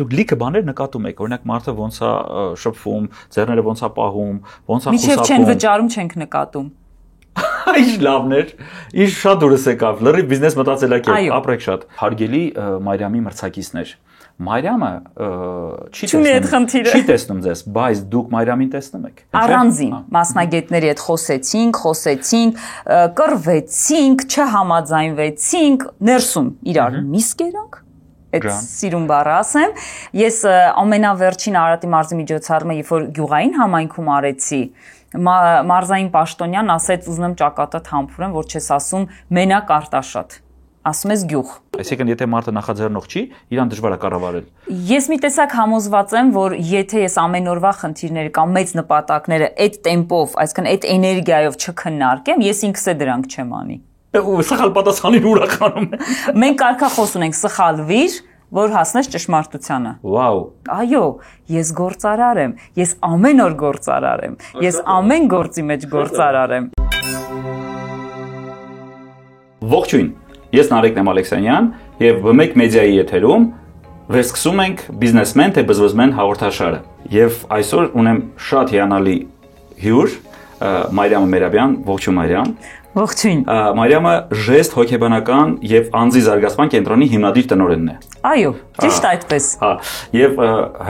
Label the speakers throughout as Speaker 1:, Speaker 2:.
Speaker 1: դուք լիքը բաներ նկատում եք, օրինակ մարդը ոնց է շփվում, ձեռները ոնց է պահում, ոնց է
Speaker 2: խուսափում։ Մինչև չեն վճարում, չենք նկատում։
Speaker 1: Ինչ լավն էր, ինչ շատ դուրս եկավ, լրիվ բիզնես մտածելակերպ, ապրեք շատ։ Հարգելի Մարիամի մրցակիցներ, Մարիամը չի տեսնում ձեզ, բայց դուք Մարիամին տեսնում եք։
Speaker 2: Առանձին մասնագետների հետ խոսեցինք, կռվեցինք, չհամաձայնվեցինք, ներսում իրար միս կերանք։ Այդ սիրուն բառը ասեմ, ես ամենավերջին Արարատի մարզի միջոցառումը, երբ որ գյուղային համայնքում արեցի, մարզային պաշտոնյան ասեց ուզում եմ ճակատդ համբուրեմ, որ չես ասում մենակ Արտաշատ, ասում ես գյուղ։
Speaker 1: Այսինքն եթե մարդը նախաձեռնող չի, իրան դժվար է կառավարել։
Speaker 2: Ես մի տեսակ համոզված եմ, որ եթե ես ամեն օրվա խնդիրները կամ մեծ նպատակները այդ տեմպով, այսինքն այդ էներգիայով չքննարկեմ, ես ինքս է դրանք չեմ անի։
Speaker 1: Սխալ պատասխանին ուրախանում է։
Speaker 2: Մենք կարգախոս ունենք սխալվիր, որ հասնես ճշմարտությանը։
Speaker 1: Վաու։
Speaker 2: Այո, ես գործարար եմ, ես ամեն օր գործարար եմ, ես ամեն գործի մեջ գործարար եմ։
Speaker 1: Ողջույն, ես Նարեկն եմ Ալեքսանյան եւ B1 մեդիայի եթերում վերսկսում ենք բիզնեսմեն թե բզբզմեն հաղորդաշարը։ Եվ այսօր ունեմ շատ հիանալի հյուր, Մարիամ Մերաբյան, ողջույն Մարիամ։
Speaker 2: Ողջույն։
Speaker 1: Մարիամը ժեստ հոգեբանական եւ անձի զարգացման կենտրոնի հիմնադիր տնօրենն է։
Speaker 2: Այո, ճիշտ այդպես։
Speaker 1: Հա, եւ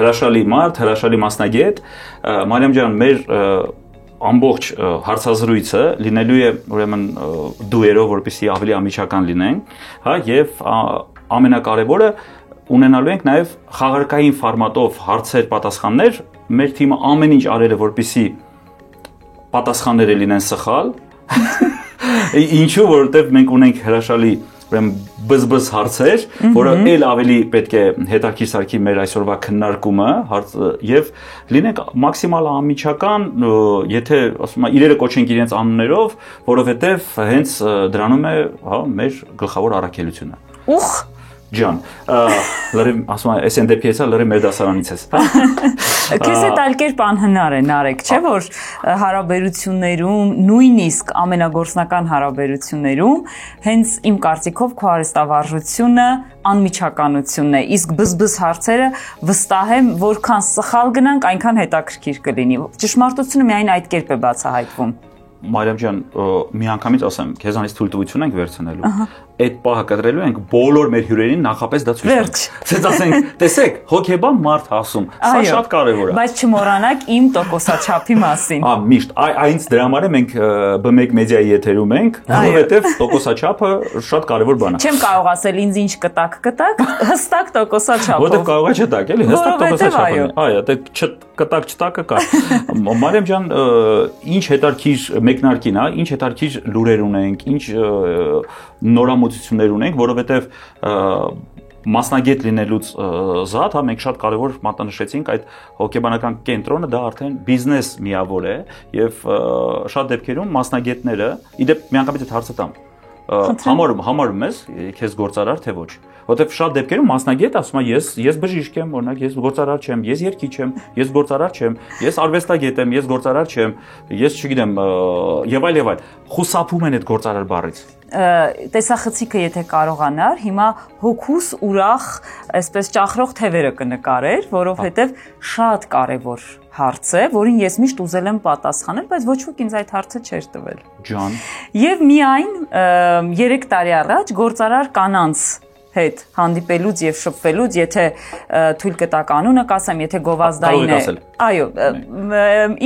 Speaker 1: հրաշալի մարդ, հրաշալի մասնագետ, Մարիամ ջան, մեր ամբողջ հարցազրույցը լինելու է ուրեմն դուերով, որպեսզի ավելի ամիջական լինենք, հա, եւ ամենակարևորը ունենալու ենք նաեւ խաղարկային ֆորմատով հարցեր, պատասխաններ, մեր թիմը ամեն ինչ արել է, որպեսզի պատասխանները լինեն սխալ։ Ինչու, որովհետև մենք ունենք հրաշալի բզբզ հարցեր, որը ել ավելի պետք է հետաքրքիր սարքի մեր այսօրվա քննարկումը եւ լինենք մաքսիմալ ամիջական, եթե ասում եմ իրերը կոչենք իրենց անուններով, որովհետև հենց դրանում է, հա, մեր գլխավոր առաքելությունը։
Speaker 2: Ուխ
Speaker 1: ջան, լրիվ ասում եմ, այս դեպքի հեսա լրիվ մեր դասարանից ես։
Speaker 2: Քեզ հետ այլ կերպ անհնար է, Նարեկ, չէ՞ որ հարաբերություններում, նույնիսկ ամենագործնական հարաբերություններում, հենց իմ կարծիքով քո արհեստավարժությունը անմիջականությունն է, իսկ բզբզ հարցերը վստահ եմ, որքան սխալ գնանք, այնքան հետաքրքիր կլինի։ Ճշմարտությունը միայն այդ կերպ է բացահայտվում։
Speaker 1: Մարիամ ջան, մի անգամից ասեմ, քեզանից թույլտվություն ենք վերցնելու։ Այդ պահը կտրելու ենք բոլոր մեր հյուրերին նախապես դա ցույց տանք։ Ցած ասենք, տեսեք, հոգեբան մարդ ասում, սա շատ կարևոր է։
Speaker 2: Բայց չմոռանաք իմ տոկոսաչափի մասին։
Speaker 1: Միշտ, այնց դրա համար է մենք B1 մեդիայի եթերում ենք, որովհետև տոկոսաչափը շատ կարևոր բան է։
Speaker 2: Չեմ կարող ասել ինձ ինչ կտակ, հստակ տոկոսաչափով։
Speaker 1: Որովհետև կարող է չտակ, էլի, հստակ տոկոսաչափը։ Այո, դե կտակ չտակը կա։ Մարիամ ջան, ինչ հետարքիր մեկնարկին, հա, ինչ հետարքիր լուրեր ունենք, ինչ նորամուծություններ ունենք, որովհետև մասնագետ լինելուց զատ, հա, մենք շատ կարևոր մատնանշեցինք այդ հոգեբանական կենտրոնը, դա արդեն բիզնես միավոր է եւ շատ դեպքերում մասնագետները, իդեպ միանգամից այդ հարցը տամ, համարում ես քեզ գործարար թե ոչ, որովհետև շատ դեպքերում մասնագետ ասում է ես բժիշկ եմ, օրինակ ես գործարար չեմ, ես երգիչ եմ, ես գործարար չեմ, ես արվեստագետ եմ, ես գործարար չեմ, ես չգիտեմ եւ այլ, խուսափում են այդ գործարար բառից։
Speaker 2: Տեսախցիկը եթե կարողանար, հիմա հոգուս ուրախ, այսպես ճախրող թևերը կնկարեր, որովհետև շատ կարևոր հարց է, որին ես միշտ ուզել եմ պատասխանել, բայց ոչ ոք ինձ այդ հարցը չէր տվել։
Speaker 1: Ջան։
Speaker 2: Եվ միայն 3 տարի առաջ գործարար կանանց հետ հանդիպելուց եւ շփվելուց, եթե թույլ կտակ անունը կասեմ, եթե գովազդային է։ Այո,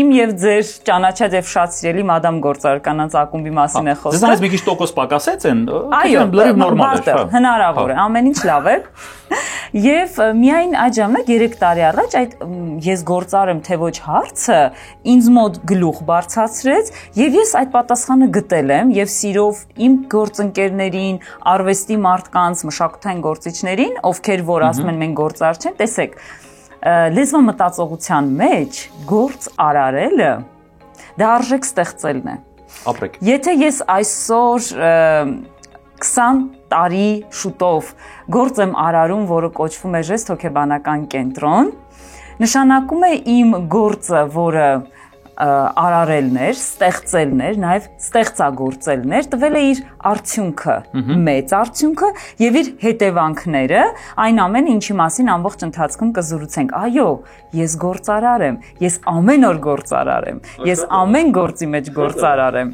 Speaker 2: իմ եւ ձեր ճանաչած եւ շատ սիրելի մադամ գործարար կանանց ակումբի մասին է խոսքը։
Speaker 1: Ձեզ մի քիչ տոկոս պակասեց են,
Speaker 2: այո,
Speaker 1: լրիվ նորմալ է,
Speaker 2: հնարավոր է, ամեն ինչ լավ է։ Եվ միայն այդ ժամանակ 3 տարի առաջ այդ ես գործար եմ թե ոչ հարցը ինձ մոտ գլուխ բարձրացրեց եւ ես այդ պատասխանը գտել եմ եւ սիրով իմ գործընկերներին, արվեստի մարդկանց, մշակութային գործիչներին, ովքեր որ ասում են մենք գործար չեն, տեսեք, լեզվա մտածողության մեջ գործ արարելը դա արժեք ստեղծելն է։
Speaker 1: Ապրեք։
Speaker 2: Եթե ես այսօր 20 տարի շուտով գործ եմ արարում, որը կոչվում է ժեստ հոգեբանական կենտրոն, նշանակում է իմ գործը, որը արարելներ, ստեղծելներ, նաև ստեղծագործելներ, տվել է իր արդյունքը, մեծ արդյունքը եւ իր հետևանքները, այն ամենը, ինչի մասին ամբողջ ընթացքում կզրուցենք։ Այո, ես գործարար եմ, ես ամեն օր գործարար եմ, ես ամեն գործի մեջ գործարար եմ։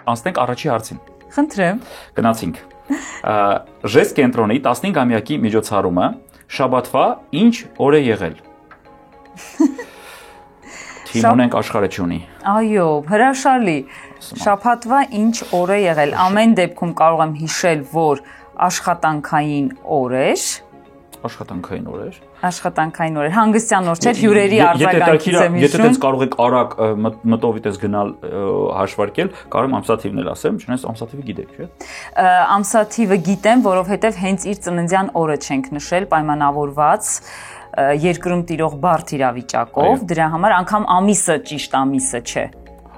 Speaker 1: Անցնենք առաջի հարցին։
Speaker 2: Խնդրեմ։
Speaker 1: Գնացինք։ Ժեստ կենտրոնի 15-ամյակի միջոցառումը շաբաթվա ինչ օր է եղել։ Թիմ ունենք աշխարհը չունի։
Speaker 2: Այո, հրաշալի։ Շաբաթվա ինչ օր է եղել։ Ամեն դեպքում կարող եմ հիշել, որ աշխատանքային օր էր։
Speaker 1: Աշխատանքային օր էր։
Speaker 2: Աշխատանքային օր էր։ Հանգստյան օր չէր, հյուրերի արձագանքից եմ հիշում։
Speaker 1: Եթե դες կարող եք արագ մտովի դες գնալ հաշվարկել, կարող եմ ամսաթիվն էլ ասեմ, չնայած ամսաթիվը գիտեք, չէ՞։
Speaker 2: Ամսաթիվը գիտեմ, որովհետև հենց իր ծննդյան օրը չենք նշել, պայմանավորված երկրում տիրող բարդ իրավիճակով, դրա համար անգամ ամիսը ճիշտ ամիսը չէ։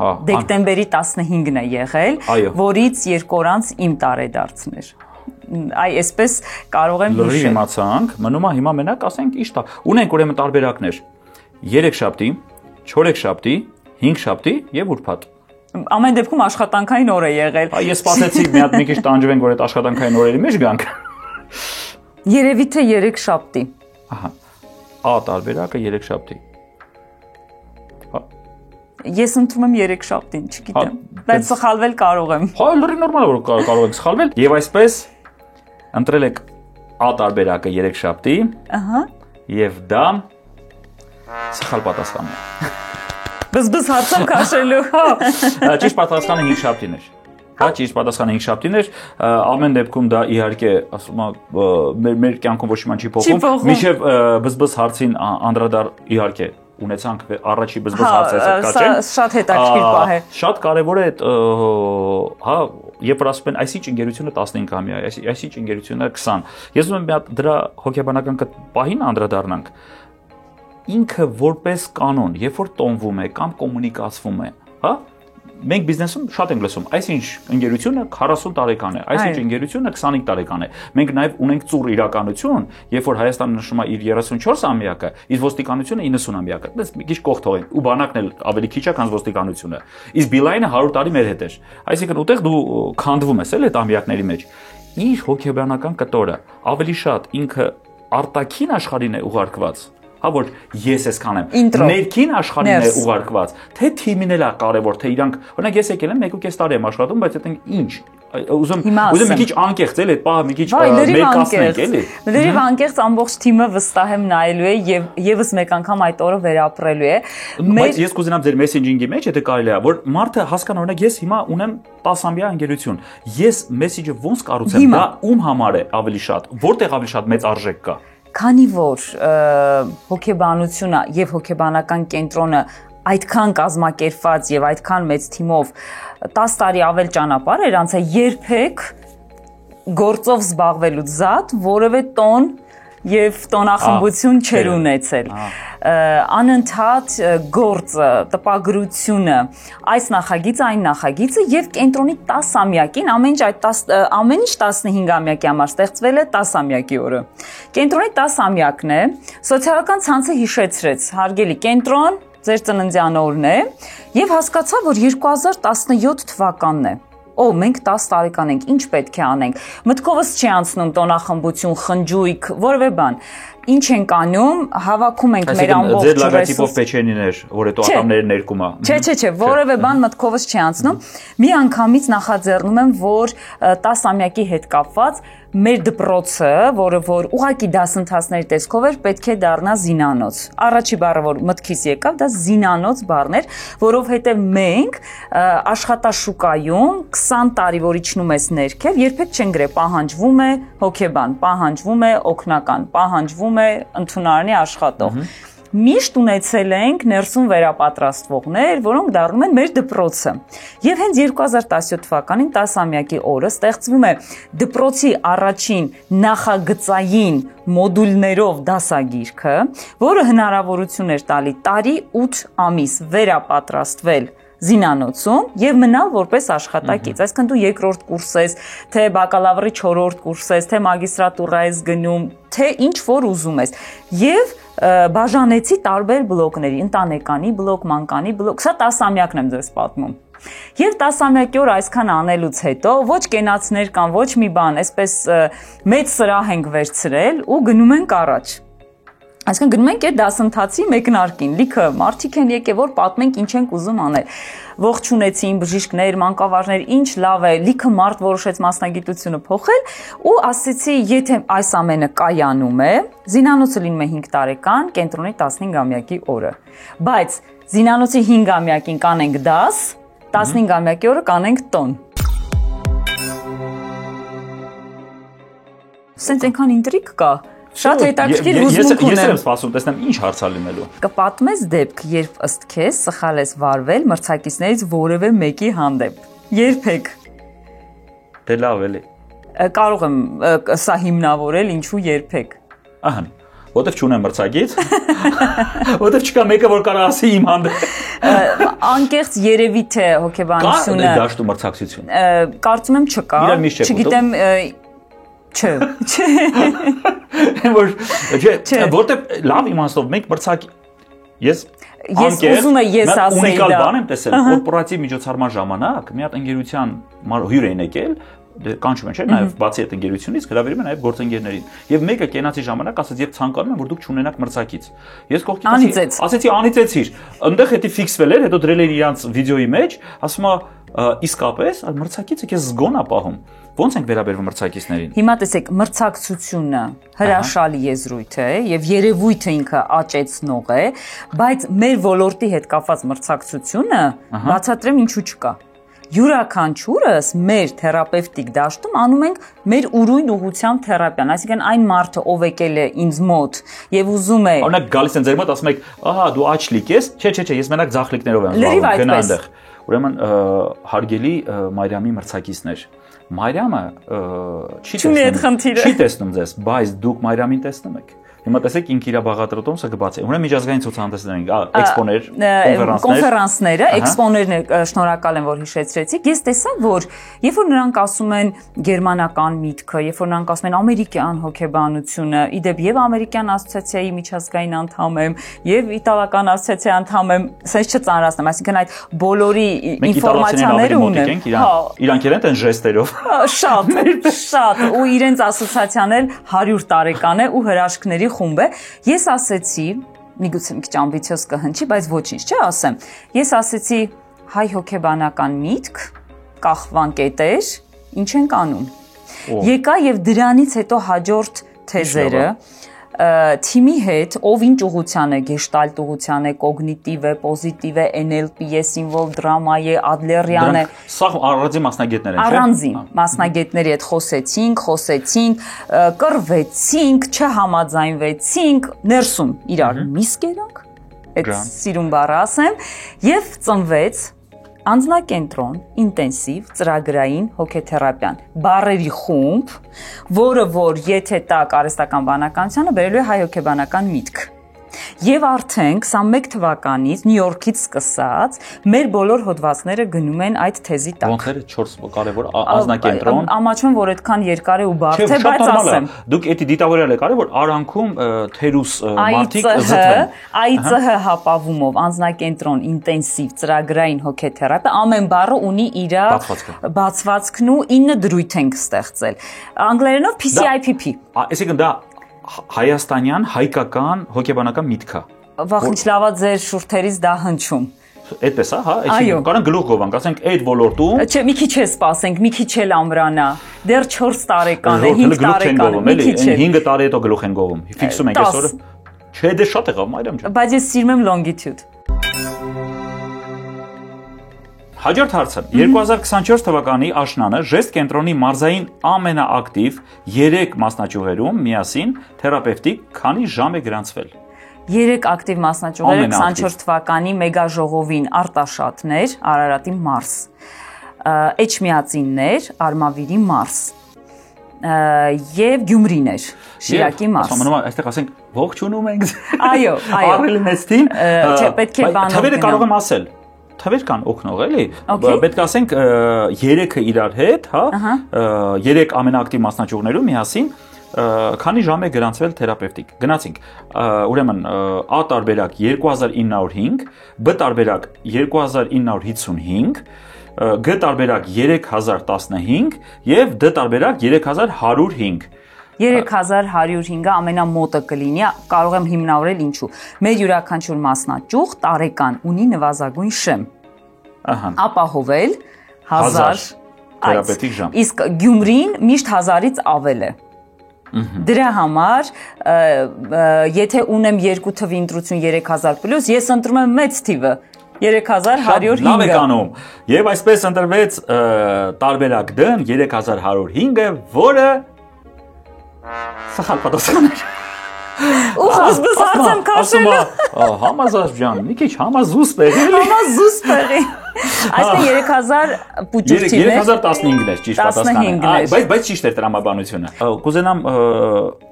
Speaker 1: Հա։
Speaker 2: Դեկտեմբերի 15-ն է եղել, որից 2 օր անց իմ տարեդարձն էր։ Այ այսպես կարող եմ
Speaker 1: հիշել։ Լրիվ իմացանք, մնում է հիմա մենակ ասենք իշտ է։ Ունենք ուրեմն տարբերակներ. 3 շաբթի, 4 շաբթի, 5 շաբթի եւ ուրբաթ։
Speaker 2: Ամեն դեպքում աշխատանքային օր է եղել։
Speaker 1: Այ ես սպասեցի մի հատ մի քիչ տանջվենք, որ այդ աշխատանքային օրերի մեջ գանք։
Speaker 2: Երևի թե 3 շաբթի։
Speaker 1: Ահա։ Ա տարբերակը 3 շաբթի։
Speaker 2: Ես ընդունում եմ 3 շաբթին, չգիտեմ, բայց սխալվել կարող եմ։
Speaker 1: Հա, լրիվ նորմալ է, որ կարող եք սխալվել։ Եվ այսպես ընտրել եք Ա տարբերակը 3 շաբթի։ Ահա։ Եվ դա սխալ պատասխանն է։
Speaker 2: Բզբզ հարցով քաշելու, հա։
Speaker 1: Ճիշտ պատասխանը 5 շաբթին էր։ Հա, ճիշտ պատասխանը 5 շաբթին էր։ Ամեն դեպքում դա իհարկե, ասում եմ, մեր կյանքում ոչ մի բան չի փոխում։ Մինչև բզբզ հարցին անդրադառ իհարկե ունեցանք առաջի բզբզ հարցը կաչեն։
Speaker 2: Հա, շատ հետաքրքիր պահ է։
Speaker 1: Շատ կարևոր է այդ, հա, երբ որ ասում են այսինչ ընկերությունը 15-ամյա է, այսինչ ընկերությունը 20։ Ես ուզում եմ մի հատ դրա հոգեբանական պահին անդրադառնանք։ Ինքը որպես կանոն, երբ որ տոնվում է կամ կոմունիկացվում է, հա, մենք բիզնեսում շատ ենք լսում, այսինչ ընկերությունը 40 տարեկան է, այսինչ ընկերությունը 25 տարեկան է։ Մենք նաև ունենք ծուռ իրականություն, երբ որ Հայաստանը նշում է իր 34-ամյակը, իսկ ոստիկանությունը 90-ամյակը։ Դες մի քիչ կողք թողենք, ու բանակն էլ ավելի քիչ է, քան ոստիկանությունը։ Իսկ Բիլայնը 100 տարի մեր հետ էր։ Այսինքն ուտեղ դու քանդվում ես էլ այդ ամյակների մեջ։ Իր հոգեբանական կտորը ավելի շատ ինքը արտաքին աշխարհին է ուղարկված, հա, որ ես այսքան եմ, ներքին աշխարհին է ուղարկված, թե թիմին էլ է կարևոր, թե իրանք, օրինակ ես եկել եմ 1.5 տարի եմ աշխատում, բայց այդենք ինչ, ուզում մի քիչ անկեղծ էլ այդ պահը մի քիչ մերկացնենք էլի։
Speaker 2: Լրիվ անկեղծ ամբողջ թիմը վստահ եմ նայելու է եւ եւս մեկ անգամ այդ օրը վերապրելու է։
Speaker 1: Բայց ես կուզենամ ձեր մեսենջինգի մեջ, եթե կարելի է, որ մարդը հասկանա, օրինակ ես հիմա ունեմ 10-ամյա ընկերություն, ես մեսեջը ոնց կառուցեմ, դա ում համար է ավելի շատ, որտեղ ավելի շատ մեծ արժեք կա։
Speaker 2: Քանի որ հոգեբանությունը եւ հոգեբանական կենտրոնը այդքան կազմակերպված եւ այդքան մեծ թիմով 10 տարի ավել ճանապարհ էր անցել, երբեք գործով զբաղվելուց զատ որևէ տոն եւ տոնախմբություն չեր ունեցել։ Անընդհատ գործը, տպագրությունը, այս նախագիծը, այն նախագիծը եւ կենտրոնի 10-ամյակին ամեն ինչ 15-ամյակի համար ստեղծվել է 10-ամյակի օրը։ Կենտրոնի 10-ամյակն է, սոցիալական ցանցը հիշեցրեց, հարգելի կենտրոն, ձեր ծննդյան օրն է, եւ հասկացա, որ 2017 թվականն է։ Մենք 10 տարեկան ենք, ինչ պետք է անենք։ Մտքովս չի անցնում տոնախմբություն, խնջույք, որևէ բան։ Ինչ ենք անում, հավաքում ենք մեր ամբողջ
Speaker 1: ձեր լոգոտիպով պեչենիներ, որ այդ ատամները ներկում է։
Speaker 2: Չէ, որևէ բան մտքովս չի անցնում։ Մի անգամից նախաձեռնում եմ, որ 10-ամյակի հետ կապված մեր դպրոցը, որը որ ուղակի դասընթացների տեսքով էր, պետք է դառնա զինանոց։ Առաջի բառը, որ մտքիս եկավ, դա զինանոց բառն էր, որովհետև մենք աշխատաշուկայում 20 տարի որ իջնում ես ներքև, երբեք չեն գրե պահանջվում է հոգեբան, պահանջվում է օգնական, պահանջվում է ընդունարանի աշխատող։ Միշտ ունեցել ենք ներսում վերապատրաստվողներ, որոնք դառնում են մեր դպրոցը։ Եվ հենց 2017 թվականին 10-ամյակի օրը ստեղծվում է դպրոցի առաջին նախագծային մոդուլներով դասագիրքը, որը հնարավորություն էր տալի տարի 8 ամիս վերապատրաստվել զինանոցում եւ մնալ որպես աշխատակից, այսինքն դու երկրորդ կուրս ես, թե բակալավրի 4-րդ կուրս ես, թե մագիստրատուրա ես գնում, թե ինչ որ ուզում ես։ Եվ բաժանեցի տարբեր բլոկների, ընտանեկանի բլոկ, մանկանի բլոկ, սա 10-ամյակն եմ ձեզ պատմում։ Եվ 10-ամյակի օր այսքան անելուց հետո ոչ կենացներ կան, ոչ մի բան, այսպես մեծ սրահ ենք վերցրել ու գնում ենք առաջ։ Այսինքն գնում ենք այդ դասընթացի մեկնարկին, լիքը մարդիկ են եկել, որ պատմենք ինչ ենք ուզում անել։ Ողջունեցին բժիշկներ, մանկավարներ, ինչ լավ է, լիքը մարդ որոշեց մասնագիտությունը փոխել ու ասեցի, եթե այս ամենը կայանում է, զինանոցը լինում է 5 տարեկան, կենտրոնի 15-ամյակի օրը։ Բայց զինանոցի 5-ամյակին կանենք դաս, 15-ամյակի օրը կանենք տոն։ Սենց այնքան ինտրիգ կա։ Շատ հետաքրքիր հուզմունք ունեմ։
Speaker 1: Ես եմ սպասում, տեսնեմ ինչ հարց է լինելու։
Speaker 2: Կպատմես դեպք, երբ ըստ քեզ սխալ ես վարվել մրցակիցներից որևէ մեկի հանդեպ։ Երբեք։
Speaker 1: Դե լավ էլի։
Speaker 2: Կարող եմ սա հիմնավորել, ինչու երբեք։
Speaker 1: Ահա, որտեվ չունեմ մրցակից, որտեվ չկա մեկը, որ կարող ասի իմ հանդեպ։
Speaker 2: Անկեղծ երևի թե հոգեբանությունը։
Speaker 1: Կա դաշտու մրցակցություն։
Speaker 2: Կարծում եմ չկա։ Չգիտեմ, չէ։
Speaker 1: Որտեվ լավ իմաստով մենք մրցակ ես
Speaker 2: ուզում եմ ասել
Speaker 1: ունիկալ բան եմ տեսել կորպորատիվ միջոցառման ժամանակ մի հատ ընկերության հյուր էին եկել կանչում են չէ նաև բացի այդ ընկերությունից գրավերում են նաև գործընկերներին եւ մեկը կենացի ժամանակ ասաց երբ ցանկանում եմ որ դուք չունենաք մրցակից ես կողքից ասեցի անիծեցիր այնտեղ հետի ֆիքսվել էր հետո դրել էր իրանց վիդեոյի մեջ ասում է իսկապես այլ մրցակիցը քեզ զգոն է պահում ո՞նց ենք վերաբերվում մրցակիցներին
Speaker 2: հիմա տեսեք մրցակցությունը հրաշալի եզրույթ է եւ երևույթը ինքը աճեցնող է բայց մեր ոլորտի հետ կապված մրցակցությունը բացատրեմ ինչու չկա յուրաքանչյուրս մեր թերապևտիկ դաշտում անում ենք մեր ուրույն ուղղությամբ թերապիան, այսինքն այն մարդը, ով եկել է ինձ մոտ եւ ուզում է
Speaker 1: օրինակ գալիս են ձեր մոտ ասում եք, ահա դու աչլիկ ես, չէ, ես մենակ ձախլիկներով եմ զբաղվում, գնա այնտեղ։ Ուրեմն հարգելի Մարիամի մրցակիցներ, Մարիամը չի տեսնում ձեզ, բայց դուք Մարիամին տեսնում եք։ Հիմա տեսեք ինք իր բաղադրատոմսը կբացի։ Ուրեմն միջազգային ցուցահանդեսներ են, էքսպոներ,
Speaker 2: կոնֆերանսները, էքսպոներն շնորհակալ եմ որ հիշեցրեցիք։ Ես տեսա որ երբ որ նրանք ասում են գերմանական միտքը, երբ որ նրանք ասում են ամերիկյան հոգեբանությունը, իդեպ եւ ամերիկյան ասոցիացիայի միջազգային անդամ եմ, եւ իտալական ասոցիացիայի անդամ եմ, sense չծանրացնեմ, այսինքն այդ բոլորի ինֆորմացիաները ունեմ։
Speaker 1: Իրանք են այն ժեստերով։
Speaker 2: Շատ ու իրենց ասոցիացիան էլ 100 տարեկան է ու հրաշքների խումբ է, ես ասեցի, միգուցե մի քիչ ամբիցիոզ կհնչի, բայց ոչինչ չէ ասեմ։ Ես ասեցի հայ հոգեբանական միտք, կախվան կետեր, ինչ ենք անում։ Եկա եւ դրանից հետո հաջորդ թեզերը թիմի հետ ով ինչ ուղղության է, գեշտալտ ուղղության է, կոգնիտիվ է, պոզիտիվ է, NLP է, սիմվոլ դրամա է, Ադլերյան է։
Speaker 1: Սա առանձին մասնագետներ են, չէ՞։
Speaker 2: Առանձին մասնագետների հետ խոսեցինք, կռվեցինք, չհամաձայնվեցինք, ներսում իրար միսկ երանք, այդ սիրուն բառը ասեմ, եւ ծնվեց անձնակենտրոն, ինտենսիվ, ծրագրային հոգեթերապիան, բառերի խումբ, որը որ եթե տակ արհեստական բանականությանը բերելու է հայ հոգեբանական միտք։ Եվ արդեն 21 թվականից Նյու Յորքից սկսած մեր բոլոր հոդվածները գնում են այդ թեզի տակ։
Speaker 1: Ոնց է 4 կարևոր անձնակենտրոն։
Speaker 2: Ամաչում որ այդքան երկար է ու բարդ է, բայց ասեմ։
Speaker 1: Դուք էդի դիտավորել եք արել որ արանքում թերուս մարդիկ զտվեն։
Speaker 2: ԱԻՑՀ հապավումով անձնակենտրոն, ինտենսիվ, ծրագրային հոգեթերապիա ամեն բառը ունի իր բացվածքն ու 9 դրույթ ենք ստեղծել։ Անգլերենով PCIPP։
Speaker 1: Այսինքն դա հայաստանյան, հայկական հոգեբանական միտք է։
Speaker 2: Վախ ինչ լավա ձեր շուրթերից դա հնչում։
Speaker 1: Այդպես է, հա, այսինքն կարող գլուխ գովանք, ասենք այդ ոլորտում։
Speaker 2: Չէ, մի քիչ է սպասենք, մի քիչ էլ ամրանա։ Դեռ 4 տարեկան է, 5 տարեկան է, մի քիչ է։
Speaker 1: 5 տարի հետո գլուխ են գովում։ Ֆիքսում ենք այսօրը։ Չէ, դե շատ եղավ, Մարիամ ջան։
Speaker 2: Բայց ես սիրում եմ longitude։
Speaker 1: Հաջորդ հարցը 2024 թվականի աշնանը ժեստ կենտրոնի մարզային ամենաակտիվ 3 մասնաճյուղերում միասին թերապևտիկ քանի ժամ է գրանցվել
Speaker 2: 3 ակտիվ մասնաճյուղերը 24 թվականի մեգաժողովին Արտաշատներ, Արարատի մարզ, Էջմիածիններ, Արմավիրի մարզ եւ Գյումրիներ, Շիրակի մարզ։
Speaker 1: Ասում եմ, այստեղ ասենք ողջունում ենք։
Speaker 2: Այո,
Speaker 1: Արել մեստին։
Speaker 2: Չէ, պետք է բանով։
Speaker 1: Թվերը կարող եմ ասել։ Թվեր կան օգնող, էլի։ Պետք է ասենք 3-ը իրար հետ, հա, 3 ամենաակտիվ մասնաճյուղներում միասին քանի ժամ է գրանցվել թերապևտիկ։ Գնացինք։ Ուրեմն A տարբերակ 2905, B տարբերակ 2955, G տարբերակ 3015 եւ D տարբերակ 3105։
Speaker 2: 3105-ը ամենամոտը կլինի, կարող եմ հիմնավորել ինչու։ Մեր յուրաքանչյուր մասնաճյուղ տարեկան ունի նվազագույն շեմ։
Speaker 1: Ահա։
Speaker 2: Ապահովել 1000
Speaker 1: թերապևտիկ ժամ։
Speaker 2: Իսկ Գյումրին միշտ 1000-ից ավել է։ Դրա համար, եթե ունեմ երկու թվի ընտրություն 3000+, ես ընտրում եմ մեծ թիվը 3105-ը։
Speaker 1: Լավ եք անում։ Եվ այսպես ընտրվեց տարբերակ D 3105-ը, որը սխալ պատասխան էր։
Speaker 2: Ուղղակի հարցեմ քաշել։
Speaker 1: Համազաշ ջան, մի քիչ համազուս բերի։
Speaker 2: Համազուս բերի։ Այսինքն 3000 պուճուրտին է։
Speaker 1: 3015-ն էր ճիշտ պատասխանը։ Բայց ճիշտ էր տրամաբանությունը։ Կուզենամ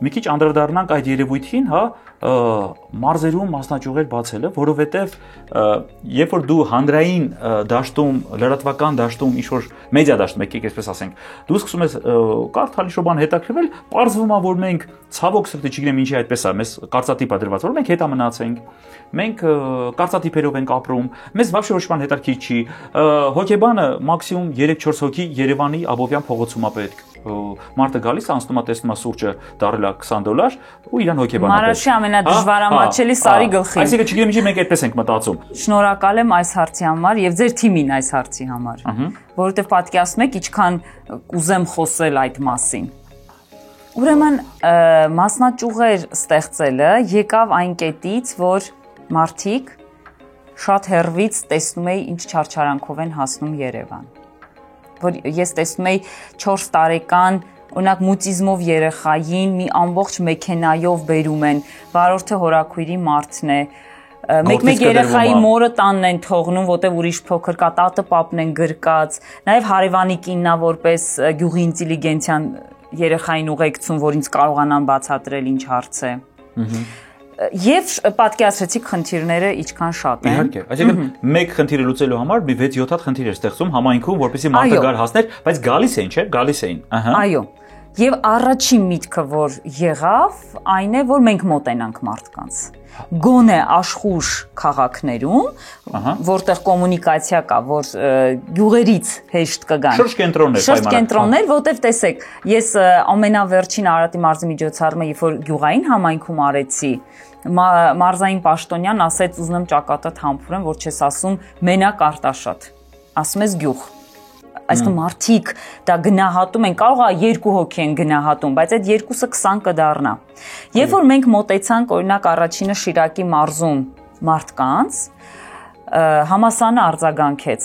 Speaker 1: մի քիչ անդրադառնանք այդ երևույթին, հա, մարզերում մասնաճյուղեր բացելը, որովհետև երբ որ դու հանրային դաշտում, լրատվական դաշտում, ինչ-որ մեդիա դաշտում, եկեք այսպես ասենք, դու սկսում ես կարդալ ինչ-որ բան հետաքրքրվել, պարզվում է, որ մենք ցավոք սրտի չգիտեմ ինչի այդպես է, մեզ կարծատիպ է դրված, որ մենք հետա մնացենք, մենք կարծատիպերով ենք ապրում, մեզ вообще ոչ բան հետաքրքիր չի, հոկեբանը մաքսիմում 3-4 հոգի Երևանի Աբովյան փողոցում է պետք։ Մարդը գալիս է, անցնում է, տեսնում է սուրճը դառել է $20 ու իրան հոկեբան է։
Speaker 2: Մարաշի ամենադժվարամատչելի սարի գլխին։
Speaker 1: Այսինքն չգիտեմ ինչի մենք այդպես ենք մտածում։
Speaker 2: Շնորհակալ եմ այս հարցի համար եւ ձեր թիմին այս հարցի համար, որովհետեւ պատկերացնում եք ինչքան կուզեմ խոսել այդ մասին։ Ուրեմն մասնաճյուղեր ստեղծելը եկավ այն կետից, որ մարդիկ շատ հեռվից տեսնում էի ինչ չարչարանքով են հասնում Երևան։ Որ ես տեսնում էի 4 տարեկան օրինակ մուտիզմով երեխային մի ամբողջ մեքենայով բերում են, վարորդը հորաքույրի մարդն է, մեկ երեխայի մորը տանն են թողնում, որտեղ ուրիշ փոքր կա, տատը պապն են գրկած, նաև հարևանի կիննա որպես գյուղի ինտելիգենցիան երեխային ուղեկցում, որ ինձ կարողանան բացատրել ինչ հարց է։ Եվ պատկերացրեցիք խնդիրները ինչքան շատ են։
Speaker 1: Իհարկե, այսինքն մեկ խնդիրը լուծելու համար մի 6-7 հատ խնդիր էր ստեղծում համայնքում, որպեսզի մարդը գար հասներ, բայց գալիս էին, չէ՞, գալիս էին։
Speaker 2: Այո։ Եվ առաջին միտքը, որ եղավ, այն է, որ մենք մոտենանք մարդկանց։ Գոնե աշխուժ քաղաքներում, որտեղ կոմունիկացիա կա, որ գյուղերից հեշտ կգան։ Շրջկենտրոններ, որտեղ տեսեք, ես ամենավերջին Արարատի մարզի միջոցառումը, երբ որ գյուղային համայնքում արեցի, մարզային պաշտոնյան ասեց, ուզում եմ ճակատդ համբուրեմ, որ չես ասում մենակ Արտաշատ, ասում ես գյուղ։ Այսինքն մարդիկ դա գնահատում են, կարող է 2 հոգի են գնահատում, բայց այդ 2-ը 20 կդառնա։ Երբ որ մենք մոտեցանք, օրինակ առաջինը Շիրակի մարզում մարդկանց, համասանը արձագանքեց։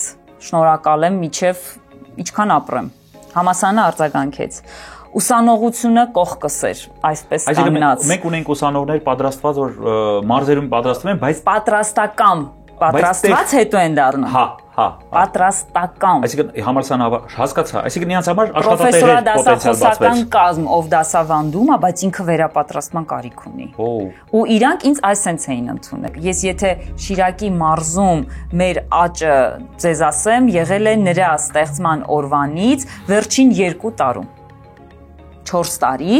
Speaker 2: Շնորհակալ եմ, միջև ինչքան ապրեմ։ Համասանը արձագանքեց։ Ուսանողությունը կողքս էր, այսպես կանգնած։
Speaker 1: Մենք ունենք ուսանողներ պատրաստված, որ մարզերում պատրաստվում են, բայց
Speaker 2: պատրաստված հետո են դառնում։
Speaker 1: Հա։
Speaker 2: Պատրաստական։
Speaker 1: Այսինքն համալսարանը հասկացա, այսինքն նրանց համար աշխատատեղեր պոտենցիալ բացվեց։
Speaker 2: Կազմ, ով դասավանդում է, բայց ինքը վերապատրաստման կարիք ունի։ Ու իրանք ինձ այսպես էին ընդունել։ Ես եթե Շիրակի մարզում մեր աճը ձեզ ասեմ, եղել է նրա ստեղծման օրվանից վերջին 2 տարում։ 4 տարի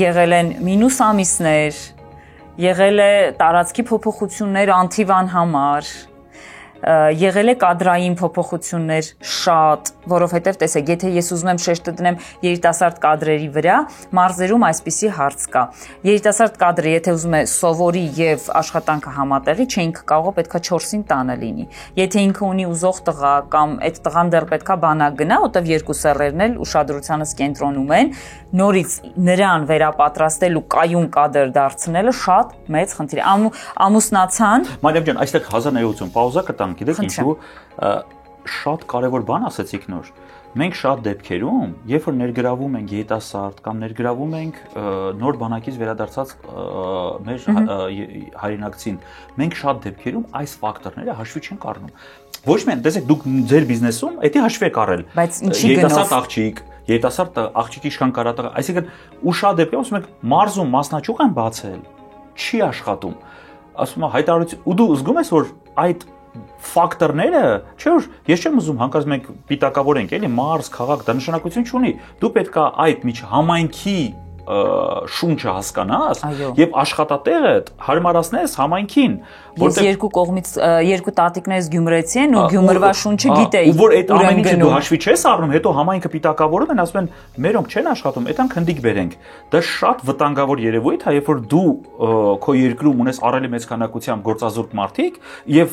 Speaker 2: եղել են մինուս ամիսներ, եղել է տարածքի փոփոխություններ անթիվան համար, եղել է կադրային փոփոխություններ շատ, որովհետև տեսեք, եթե ես ուզում եմ շեշտը դնեմ երիտասարդ կադրերի վրա, մարզերում այսպիսի հարց կա։ Երիտասարդ կադրը, եթե ուզում է սովորի եւ աշխատանքը համատեղի, չէ ինքը կարող է պետքա 4-ին տանը լինի։ Եթե ինքը ունի ուզող տղա կամ այդ տղան դեռ պետքա բանակ գնա, որտեվ 2 սեռերն էլ ուշադրությանս կենտրոնում են, նորից նրան վերապատրաստել ու կայուն կադր դարձնելը շատ մեծ խնդիր է։ Ամուսնացան։
Speaker 1: Մարիամ ջան, այստեղ 1080 պաուզա կտանք, գիտեք ինչու, շատ կարևոր բան ասեցիք նոր։ Մենք շատ դեպքերում, երբ որ ներգրավում ենք երիտասարդ կամ ներգրավում ենք նոր բանակից վերադարձած մեր հայրենակցին, մենք շատ դեպքերում այս ֆակտորները հաշվի չենք առնում։ Ոչ միայն, տեսեք, դուք ձեր բիզնեսում էդի հաշվի եք առել։
Speaker 2: Բայց ինչի գնով։
Speaker 1: Երիտասարդ աղջիկ, երիտասարդ աղջիկի ինչքան կարա տղա, այսինքն ու շատ դեպքերում ասում եք մարզում մասնաճյուղ են բացել, չի աշխատում։ Ասում է հայտարարություն, ու դու զգում ես, որ այդ ֆակտորները, չէ՞ որ ես չեմ ուզում հանկարծ մենք պիտակավորենք, էլի Մարս, քաղաք, դա նշանակություն չունի։ Դու պետք է այդ համայնքի շունչը հասկանաս եւ աշխատատեղդ հարմարացնես համայնքին,
Speaker 2: որտեղ երկու կողմից երկու տատիկներից գյումրեցի են ու գյումրվա շունչը գիտեի։
Speaker 1: Ու որ այդ ամեն ինչը դու հաշվի չես առնում, հետո համայնքը պիտակավորում են, ասում են մերոնք չեն աշխատում, այդան քնդիկ բերենք։ Դա շատ վտանգավոր երևույթ է, երբ որ դու քո երկրում ունես առելի մեծ քանակությամբ գործազուրկ մարդիկ եւ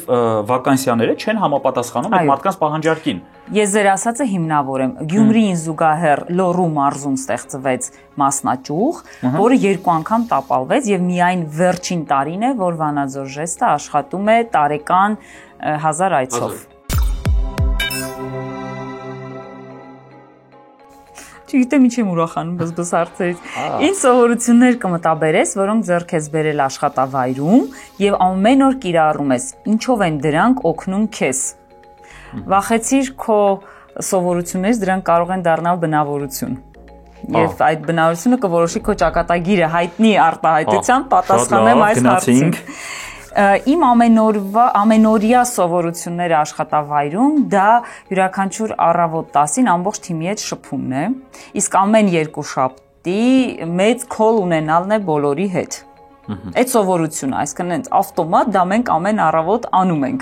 Speaker 1: վականսիաները չեն համապատասխանում այդ մարդկանց պահանջարկին։
Speaker 2: Ես ձեր ասածը հիմնավորեմ։ Գյումրիին զուգահեռ Լոռու մարզում ստեղծվեց մասնաճյուղ, որը 2 անգամ տապալվեց եւ միայն վերջին տարին է, որ Վանաձոր ժեստը աշխատում է տարեկան 1000 այցով։ Չգիտեմ ինչ եմ ուրախանում բզբզ հարցերից։ Ինչ սովորություններ կմտաբերես, որոնք ձեռք ես բերել աշխատավայրում եւ ամեն օր կիրառում ես։ Ինչով են դրանք օգնում քեզ։ Վախեցիր քո սովորություններից դրանք կարող են դառնալ բնավորություն։ Եվ այդ բնավորությունը կորոշի քո ճակատագիրը հայտնի արտահայտությամբ պատասխանեմ այս հարցին։ Իմ ամենօրյա սովորությունները աշխատավայրում դա յուրաքանչյուր առավոտ 10-ին ամբողջ թիմի հետ շփումն է, իսկ ամեն 2 շաբթի մեծ քոլ ունենալն է բոլորի հետ։ Այդ սովորությունը, այսինքն հենց ավտոմատ դա մենք ամեն առավոտ անում ենք։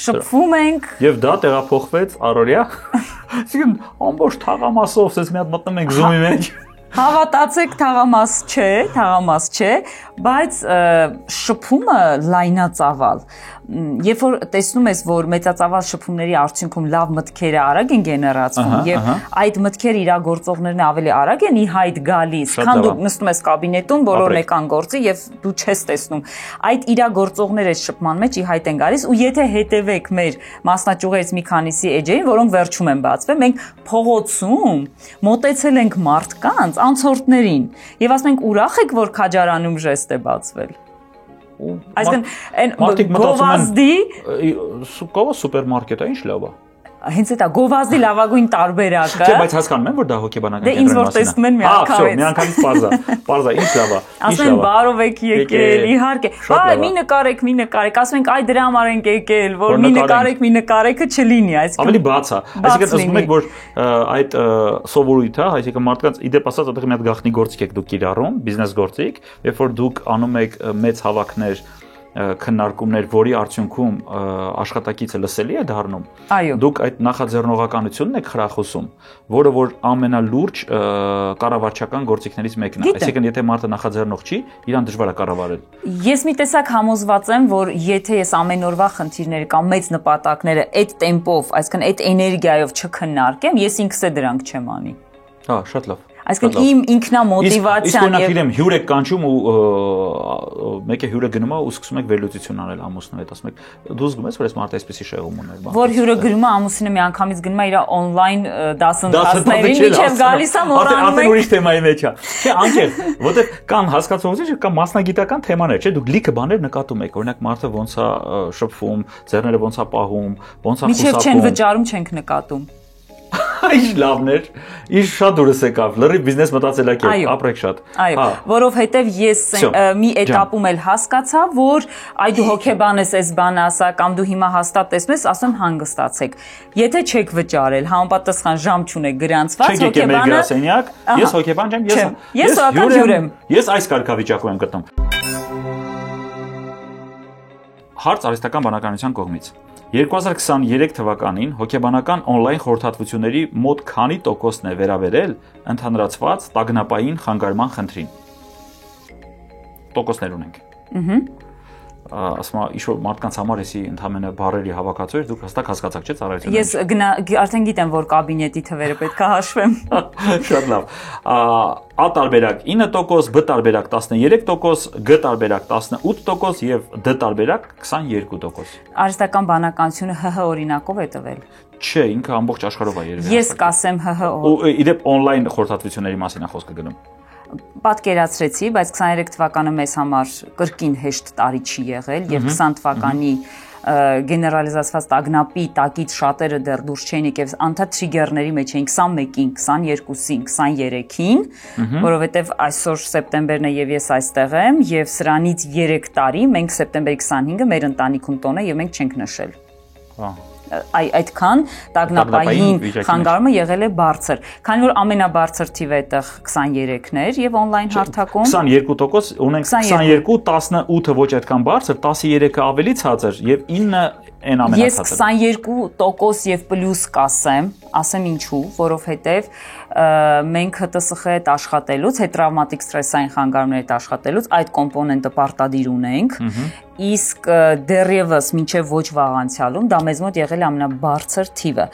Speaker 2: Շփվում ենք։
Speaker 1: Եվ դա տեղափոխվեց առօրյա։ Այսինքն ամբողջ թաղամասով ասես մի հատ մտնում ենք Zoom-ի մեջ։
Speaker 2: Հավատացեք, թաղամաս չէ, բայց շփումը լայնածավալ։ Երբ որ տեսնում ես, որ մեծածավալ շփումների արդյունքում լավ մտքերը արագ են գեներացվում եւ այդ մտքերը իրագործողներն ավելի արագ են ի հայտ գալիս, քան դու նստում ես կաբինետում, բոլորն եկան գործի եւ դու չես տեսնում։ Այդ իրագործողները շփման մեջ ի հայտ են գալիս ու եթե հետևեք մեր մասնաճյուղերից մի քանիսի էջերին, որոնք վերջում են բացվել, մենք փողոցում մոտեցել ենք մարդկանց անցորդներին եւ ասում ենք ուրախ եք, որ քաջարանում ժեստ է բացվել։ Այսինքն այն գովազդի
Speaker 1: սուպերմարկետը ինչ լավ է։
Speaker 2: Հենց դա գովազդի լավագույն տարբերակը։
Speaker 1: Չէ, բայց հասկանում եմ, որ դա հոգեբանական
Speaker 2: դե ինձ որ տեսնում են
Speaker 1: միանգամից պարզա, ինչ լավ է։
Speaker 2: Ասեն բարով եք եկել, իհարկե։ Բայ մի նկարեք, ասում ենք այ դրա համար ենք եկել, որ մի նկարեքը չլինի, այսինքն
Speaker 1: ավելի բաց է։ Այսինքն ասում եք, որ այդ սովորույթը, այսինքն մարդկանց իդեպ ասած այդտեղ մի հատ գաղտնի գործիք եք դուք կիրառում, բիզնես գործիք, երբ որ դուք անում եք մեծ հավաքներ քննարկումներ, որի արդյունքում աշխատակիցը լսելի է դառնում, դուք այդ նախաձեռնողականությունն եք խրախուսում, որը որ ամենալուրջ կառավարչական գործիքներից մեկն է։ Այսինքն, եթե մարդը նախաձեռնող չի, իրան դժվար է կառավարել։
Speaker 2: Ես մի տեսակ համոզված եմ, որ եթե ես ամեն օրվա խնդիրները կամ մեծ նպատակները այդ տեմպով, այսինքն այդ էներգիայով չքննարկեմ, ես ինքս է դրանք չեմ անի։
Speaker 1: Հա, շատ լավ։
Speaker 2: Այսինքն իմ ինքնամոտիվացիան
Speaker 1: եւ իրեմ հյուր եք կանչում ու մեկը հյուրը գնում է ու սկսում եք վերլուծություն անել ամուսնու հետ, ասում եք դու զգում ես որ այս մարդը այսպեսի շեղում ուներ բան։
Speaker 2: Որ հյուրը գնում է ամուսինը մի անգամից գնում է իր on-line դասընթացներին, միջև գալիս է մոռանում եք։
Speaker 1: Ուրիշ թեմայի մեջ է։ Չէ, անկեղծ, որտեղ կան հասկացողություն, կան մասնագիտական թեմաներ, չէ, դուք լիքը բաներ նկատում եք, օրինակ մարդը ոնց է շփվում, ձեռները ոնց է պահում, ոնց է
Speaker 2: միջև չեն վճարում, չենք նկատում։
Speaker 1: Ինչ լավներ, ինչ շատ դուրս եկավ, լրիվ բիզնես մտածելակերպ, ապրեք շատ։
Speaker 2: Այո, որովհետև ես մի этаպում էլ հասկացա, որ այ դու հոգեբան ես, այս բանը ասա, կամ դու հիմա հաստատ տեսնում ես, ասում հանգստացեք։ Եթե չեք վճարել, համապատասխան ժամ չունեք գրանցված, հոգեբանը
Speaker 1: ես հոգեբան չեմ,
Speaker 2: ես հյուր եմ։
Speaker 1: Ես այս կարգավիճակում եմ գտնում։ Հարց արհեստական բանականության կողմից 2023 թվականին հոգեբանական on-line խորհրդատվությունների մոտ քանի տոկոսն է վերաբերել ընդհանրացված տագնապային խանգարման խնդրին։ Տոկոսներ ունենք։ Ասում եմ, ինչ-որ մարդկանց համար էսի ընդհանրապես բարերի հավաքածու էր, դուք հստակ հասկացաք, չէ՞, ծառայությունը։
Speaker 2: Ես արդեն գիտեմ, որ կաբինետի թվերը պետք է հաշվեմ։
Speaker 1: Շատ լավ։ A տարբերակ 9%, B տարբերակ 13%, G տարբերակ 18% եւ D տարբերակ 22%։
Speaker 2: Արհեստական բանականությունը ՀՀ օրինակով է տվել։
Speaker 1: Չէ, ինքը ամբողջ աշխարհով է երևի։
Speaker 2: Ես կասեմ ՀՀ։
Speaker 1: Իդեպ on-line խորհրդատվությունների մասին է խոսքը գնում։
Speaker 2: Պատկերացրեցի, բայց 23 թվականը մեզ համար կրկին հեշտ տարի չի եղել եւ 20 թվականի գեներալիզացված տագնապի տակից շատերը դեռ դուրս չէին եկել, անդադ trigger-ների մեջ էին 21-ին, 22-ին, 23-ին, որովհետև այսօր սեպտեմբերն է եւ ես այստեղ եմ եւ սրանից 3 տարի մենք սեպտեմբերի 25-ը մեր ընտանիքում տոն է եւ մենք չենք նշել։ Այդքան տագնապային խանգարումը եղել է բարձր, քանի որ ամենաբարձր թիվը այդտեղ 23-ն էր եւ on-line հարթակում
Speaker 1: 22% ունենք 22, 18-ը ոչ այդքան բարձր, 13-ը ավելի ցածր եւ 9-ը այն ամենացածը։
Speaker 2: Ես 22% եւ պլյուս ասեմ ինչու, որովհետեւ մենք ՀՏՍԽ հետ աշխատելուց, հետտրավմատիկ ստրեսային խանգարումների հետ աշխատելուց այդ կոմպոնենտը պարտադիր ունենք, իսկ դեռևս մինչև ոչ վաղ անցյալում դա մեզ մոտ եղել է ամենաբարձր թիվը։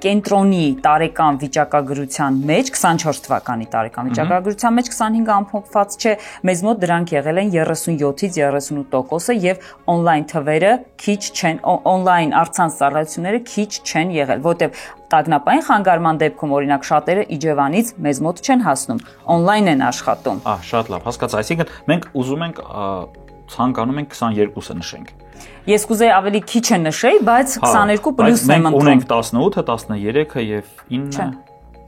Speaker 2: Կենտրոնի տարեկան վիճակագրության մեջ 24 թվականի տարեկան վիճակագրության մեջ 25 ամփոփված չէ, մեզ մոտ դրանք եղել են 37-ից 38%-ը եւ on-line թվերը քիչ չեն, on-line առցանց ծառայությունները քիչ չեն եղել, որտեղ տագնապային խանգարման դեպքում օրինակ շատերը Իջևանից մեզ մոտ չեն հասնում, on-line են աշխատում։
Speaker 1: Շատ լավ, հասկացա, այսինքն մենք ուզում ենք ցանկանում ենք 22-ը նշենք։
Speaker 2: Ես կուզեի ավելի քիչ է նշեի, բայց 22 պլյուս եմ ընտրում։
Speaker 1: Ունենք 18-ը, 13-ը եւ 9-ը,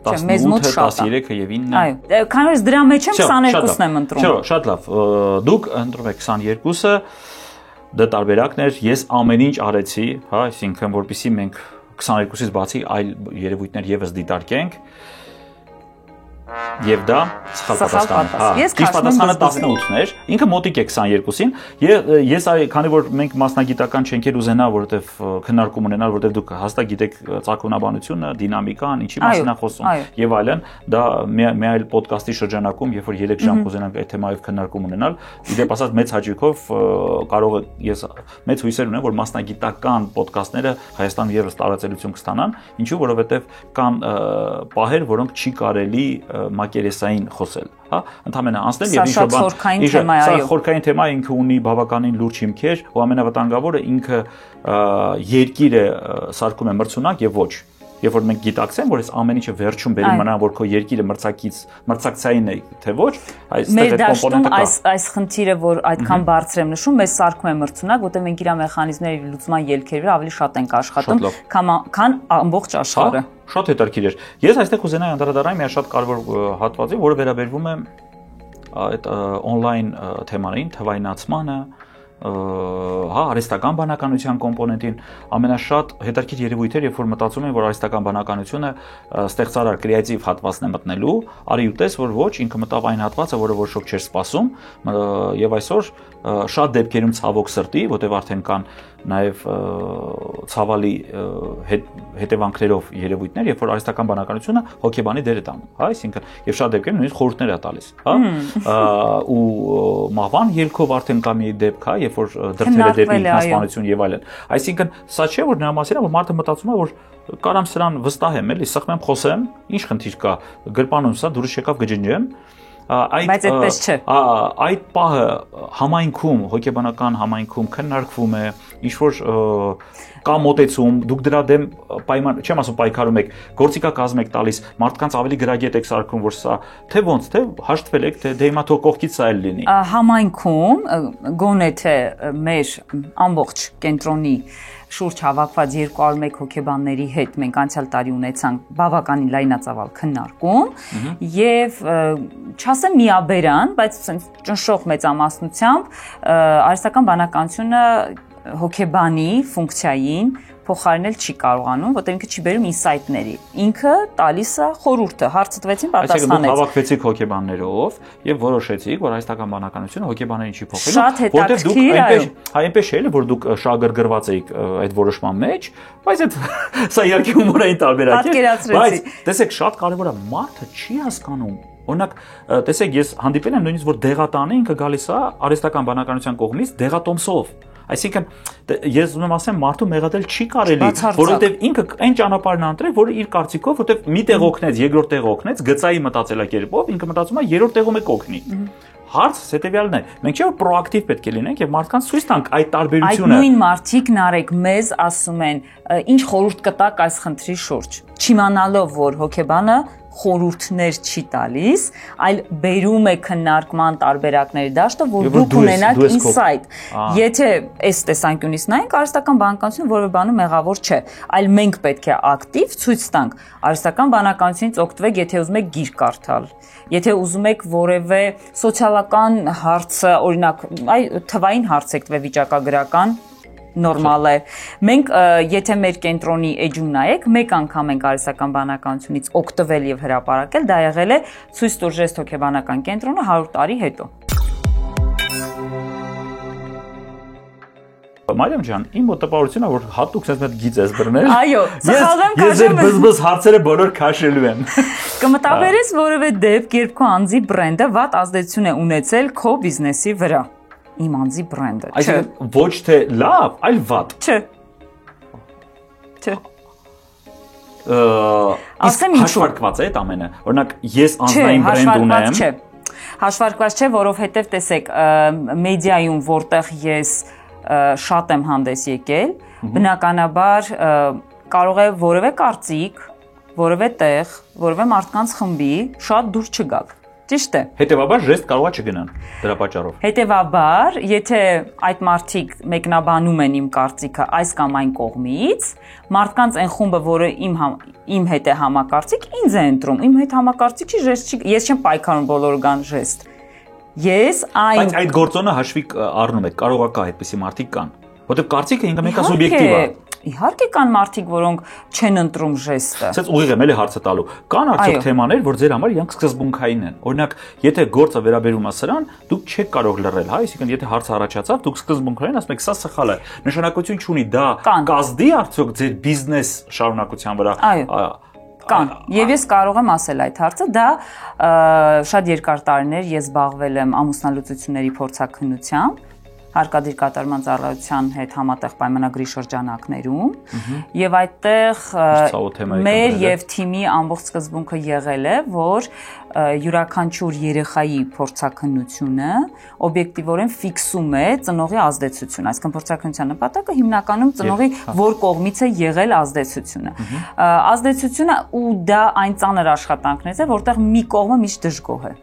Speaker 1: 18-ը, 13-ը եւ 9-ը։
Speaker 2: Այո, քանի որ դրա մեջ եմ 22-ն եմ ընտրում։
Speaker 1: Չէ, շատ լավ։ Դուք ընտրում եք 22-ը, դա տարբերակներ, ես ամեն ինչ արեցի, հա, այսինքն որպեսզի մենք 22-ից բացի այլ երևույթներ եւս դիտարկենք։ Եվ դա սխալ պատասխան է։ Ճիշտ պատասխանը 18-ն էր, ինքը մոտիկ է 22-ին։ Ես քանի որ մենք մասնագիտական չենք ուզենա, որովհետև քննարկում ունենալ, որովհետև դուք հաստատ գիտեք ծագումնաբանությունը, դինամիկան, ինչի մասին է խոսում եւ այլն, դա մի այլ ոդկասթի շրջանակում, երբ որ 3 ժամ կուզենանք այդ թեմայով քննարկում ունենալ, իդեպ ասած մեծ հաճույքով կարող ես մեծ հույսեր ունեմ, որ մասնագիտական ոդկասթները Հայաստանում եւս տարածելություն կստանան, ինչու որովհետև կան պահեր, որոնք չի կարելի մակերեսային խոսել, հա, ընդհանրապես անցնել եւ ինչ-որ բան։ Սա խորքային թեմա է, ինքը ունի բավականին լուրջ հիմքեր, ու ամենավտանգավորը ինքը երկիրը սարքում է մրցունակ եւ ոչ։ Երբ որ մենք գիտակցենք, որ այս ամեն ինչը վերջում բերի մնա, որ քո երկիրը մրցակցային է, թե ոչ, այստեղ այդ կոմպոնենտը կա։
Speaker 2: Այս խնդիրը, որ այդքան բարձր եմ նշում, մեզ սարքում է մրցունակ, որտեղ մենք իր մեխանիզմների լուծման ելքերի վրա ավելի շատ ենք աշխատում, քան ամբողջ աշխարհը։
Speaker 1: Շատ հետաքրքիր էր։ Ես այստեղ կուզենայի անդրադառնալ մի շատ կարևոր հատվածի, որը վերաբերվում է այդ on-line թեմային, թվայնացմանը, հա, արհեստական բանականության կոմպոնենտին ամենաշատ հետաքրքիր երևույթ էր, երբ որ մտածում են, որ արհեստական բանականությունը ստեղծարար կրեատիվ հատվածն է մտնելու, արի ու տես, որ ոչ, ինքը մտավ այն հատվածը, որը ոչ ոք չէր սպասում, եւ այսօր շատ դեպքերում ցավոք սրտի, որտեղ արդեն կան նաև ցավալի հետևանքներով երևույթներ, երբ որ արհեստական բանականությունը հոգեբանի դեր է տանում, հա, այսինքն եւ շատ դեպքերում նույնիսկ խորհուրդներ է տալիս, հա, ու մահվան ելքով արդեն կա մի դեպք, հա, երբ որ դրդվել է դեպի ինքնասպանություն եւ այլն։ Այսինքն սա չէ որ նրա մասին է, որ մարդը մտածում է, որ կարամ սրան վստահեմ, էլի, սխմեմ, խոսեմ, ինչ խնդիր կա, գրպանում սա դուրս եկավ գջնջեմ։
Speaker 2: Բայց այդպես չէ։
Speaker 1: Այդ պահը համայնքում, հոգեբանական համայնքում քննարկվում է, ինչ որ կա մոտեցում, դուք դրա դեմ պայման, չեմ ասում պայքարում եք, գործիքակազմ եք տալիս, մարդկանց ավելի գրագետ եք սարքում, որ սա թե ոնց, թե հաշտվել եք, թե դե հիմա թող կողքից սա էլ լինի։
Speaker 2: Համայնքում գոնե թե մեր ամբողջ կենտրոնի շուրջ հավաքված 201 հոգեբանների հետ մենք անցյալ տարի ունեցանք բավականին լայնածավալ քննարկում եւ չասեմ միաբերան, բայց ճնշող մեծամասնությամբ արհեստական բանականությունը հոգեբանի ֆունկցիային փոխարինել չի կարողանում, որտեղ ինքը չի բերում ինսայթների։ Ինքը տալիս է խորհուրդը, հարցը տվեցին, պատասխանեց։
Speaker 1: Այսինքն դուք հավաքվեցիք հոգեբաններով եւ որոշեցիք, որ արհեստական բանականությունը հոգեբաներին չի փոխելու,
Speaker 2: որտեղ դուք
Speaker 1: այնպես չէ, որ դուք շահագրգռված էիք այդ որոշման մեջ, բայց այդ սա իհարկե հումորային տարբերակ է, բայց տեսեք, շատ կարևոր է, մարդը չի հասկանում։ Օրինակ, տեսեք, ես հանդիպել եմ նույնիսկ որ դեղատանը ինքը գալիս է արհեստական բանականության կողմից դեղատոմսով։ Այսինքն ես ուզում եմ ասեմ մարդու մեղադել չի կարելի, որովհետև ինքը այն ճանապարհն է ընտրել, որը իր կարծիքով, որովհետև մի տեղ օգնեց, երկրորդ տեղ օգնեց, գծայի մտածելակերպով, ինքը մտածում է երրորդ տեղում է կօգնի։ Հարցը հետեւյալն է։ Մենք չէ՞ որ պրոակտիվ պետք է լինենք եւ մարդկանց ցույց տանք այդ տարբերությունը։
Speaker 2: Այդ նույն մարդիկ նարեկ մեզ ասում են, ինչ խորհուրդ կտաք այս խնդրի շուրջ, չիմանալով որ հոգեբանը խորհուրդներ չի տալիս, այլ բերում է քննարկման տարբերակների դաշտը, որ դուք ունենաք ինսայթ։ Եթե այս տեսանկյունից նայենք, արհեստական բանականությունը որևէ բանում մեղավոր չէ, այլ մենք պետք է ակտիվ ցույց տանք արհեստական բանականությունից օգտվեք, եթե ուզում եք գիրք կարդալ, եթե ուզում եք որևէ սոցիալական հարցը, օրինակ, թվային հարց եք վիճակագրական նորմալ է։ Մենք եթե մեր կենտրոնի էջում նայեք, մեկ անգամ ենք արհեստական բանականությունից օգտվել եւ հրապարակել, դա եղել է ցույց տուր ժեստ հոգեբանական կենտրոնը 100 տարի հետո։
Speaker 1: Մարիամ ջան, իմ մոտավորությունն է, որ հատուկ sense մեծ գիծ ես բռնել։
Speaker 2: Այո, սխալվեմ
Speaker 1: քաշեմ։ Ես բզբզ հարցերը բոլոր քաշելու եմ։
Speaker 2: Կմտաբերես որևէ դեպք, երբ քո անձի բրենդը վատ ազդեցություն է ունեցել քո բիզնեսի վրա։ Իմ անձի բրենդը, չէ։
Speaker 1: Այսինքն ոչ թե լավ, այլ վատ։
Speaker 2: Չէ։ Չէ։
Speaker 1: Ասեմ ինչու հաշվարկված է այդ ամենը։ Օրինակ ես անձնային բրենդ ունեմ։
Speaker 2: Չէ, հաշվարկված չէ, որովհետև տեսեք, մեդիայում որտեղ ես շատ եմ հանդես եկել, բնականաբար կարող է որևէ կարծիք, որևէ տեղ, որևէ մարդկանց խմբի շատ դուր չգալ։ Ճիշտ է։
Speaker 1: Հետևաբար ժեստ կարողա չգնան դրա պատճառով։
Speaker 2: Հետևաբար, եթե այդ մարդիկ մեկնաբանում են իմ կարծիքը այս կամ այն կողմից, մարդկանց այն խումբը, որը իմ հետ է համակարծիք, ինձ է ընտրում։ Իմ հետ համակարծիքի ժեստ չի, ես չեմ պայքարում բոլորը գան ժեստ։ Ես այն
Speaker 1: Բայց այդ գործոնը հաշվի առնում եք, կարող է կա այդպիսի մարդիկ կան։ Որտեղ կարծիքը ինքը մեկը սուբյեկտիվ է։
Speaker 2: Իհարկե կան մարդիկ, որոնք չեն ընտրում ժեստը։
Speaker 1: Սենց ուղիղ եմ էլի հարցը տալու։ Կան արդյոք թեմաներ, որ ձեր համար իրանք սկզբունքային են։ Օրինակ, եթե գործը վերաբերում է սրան, դուք չեք կարող լռել, հա, այսինքն եթե հարցը առաջացավ, դուք սկզբունքային ասում եք, սա սխալ է։ Նշանակություն չունի դա կազդի արդյոք ձեր բիզնես շարունակության վրա։
Speaker 2: Կան։ Եվ ես կարող եմ ասել այդ հարցը, դա շատ երկար տարիներ ես զբաղվել եմ ամուսնալուծությունների փորձաքննությամբ, հարկադիր կատարման ծառայության հետ համատեղ պայմանագրի շրջանակներում եւ այդտեղ մեր եւ թիմի ամբողջ սկզբունքը եղել է, որ յուրաքանչյուր երեխայի փորձաքննությունը օբյեկտիվորեն ֆիքսում է ծնողի ազդեցությունը, այսինքն փորձաքննության նպատակը հիմնականում ծնողի որ կողմից է եղել ազդեցությունը։ Ազդեցությունը ու դա այն ծանր աշխատանքներից է, որտեղ մի կողմը միշտ դժգոհ է։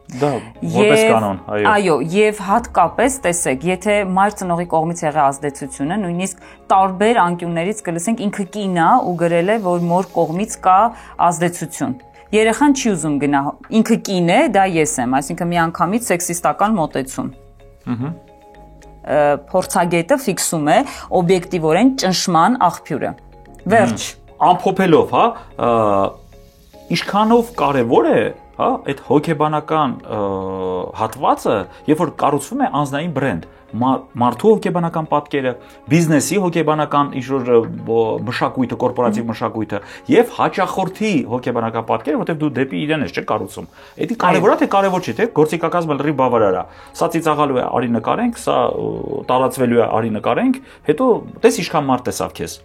Speaker 1: Դա որպես կանոն, այո։
Speaker 2: Այո, եւ հատկապես տեսեք, եթե մայր ծնողի կողմից եղել ազդեցությունը, նույնիսկ տարբեր անկյուններից կլսենք ինքը կին է ու գրել է, որ մոր կողմից կա ազդեցություն։ Երեխան չի ուզում գնա, ինքը կին է, դա ես եմ, այսինքն միանգամից սեքսիստական մոտեցում։ Փորձագետը ֆիքսում է օբյեկտիվորեն ճնշման աղբյուրը։ Վերջ։
Speaker 1: Ամփոփելով, հա, ինչքանով կարևոր է հա, այդ հոգեբանական հատվածը, երբ որ կառուցվում է անձնային բրենդ, մարդու հոգեբանական պատկերը, բիզնեսի հոգեբանական ինչ-որ մշակույթը, կորպորատիվ մշակույթը եւ հաճախորդի հոգեբանական պատկերը, որտեղ դու դեպի իրեն ես չէ կառուցում։ Դա կարևոր է թե կարևոր չի, թե գործիքակազմը լրի բավարար է։ Սա ծիծաղալու է, արի նկարենք, սա տարածվելու է, արի նկարենք, հետո տես ինչքան մարդ տեսավ քեզ։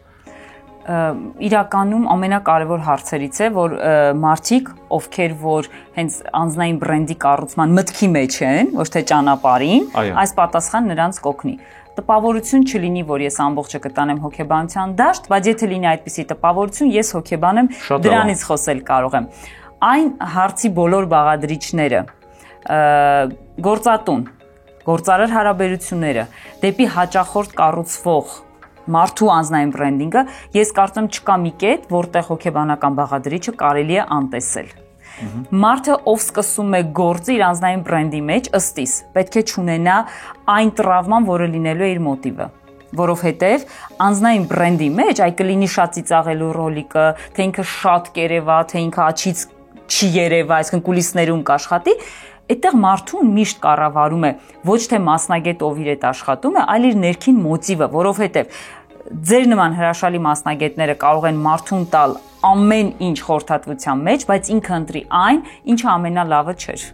Speaker 2: Իրականում ամենակարևոր հարցերից է, որ մարդիկ, ովքեր որ հենց անձնային բրենդի կառուցման մտքի մեջ են, ոչ թե ճանապարհին, այս պատասխան նրանց կօգնի։ Տպավորություն չլինի, որ ես ամբողջը կտանեմ հոգեբանության դաշտ, բայց եթե լինի այդպիսի տպավորություն, ես հոգեբան եմ, դրանից խոսել կարող եմ։ Այն հարցի բոլոր բաղադրիչները, գործատուն, գործարար հարաբերությունները, դեպի հաճախորդ կառուցվող մարդու անձնային բրենդինգը, ես կարծում չկա մի կետ, որտեղ հոգեբանական բաղադրիչը կարելի է անտեսել։ Մարդը, ով սկսում է գործը իր անձնային բրենդի մեջ, ըստիս, պետք է չունենա այն տրավման, որը լինելու է իր մոտիվը։ Որովհետև անձնային բրենդի մեջ այ կլինի շատ ծիծաղելու ռոլիկը, թե ինքը շատ կերևա, թե ինքը աչից չի երևա, այսինքն կուլիսներում կաշխատի, այդտեղ մարդուն միշտ կառավարում է ոչ թե մասնագետ, ով իր հետ աշխատում է, այլ իր ներքին մոտիվը, որովհետև ձեր նման հրաշալի մասնագետները կարող են մարդուն տալ ամեն ինչ խորհրդատվության մեջ, բայց ինքը ընտրի այն, ինչը ամենալավը չէր։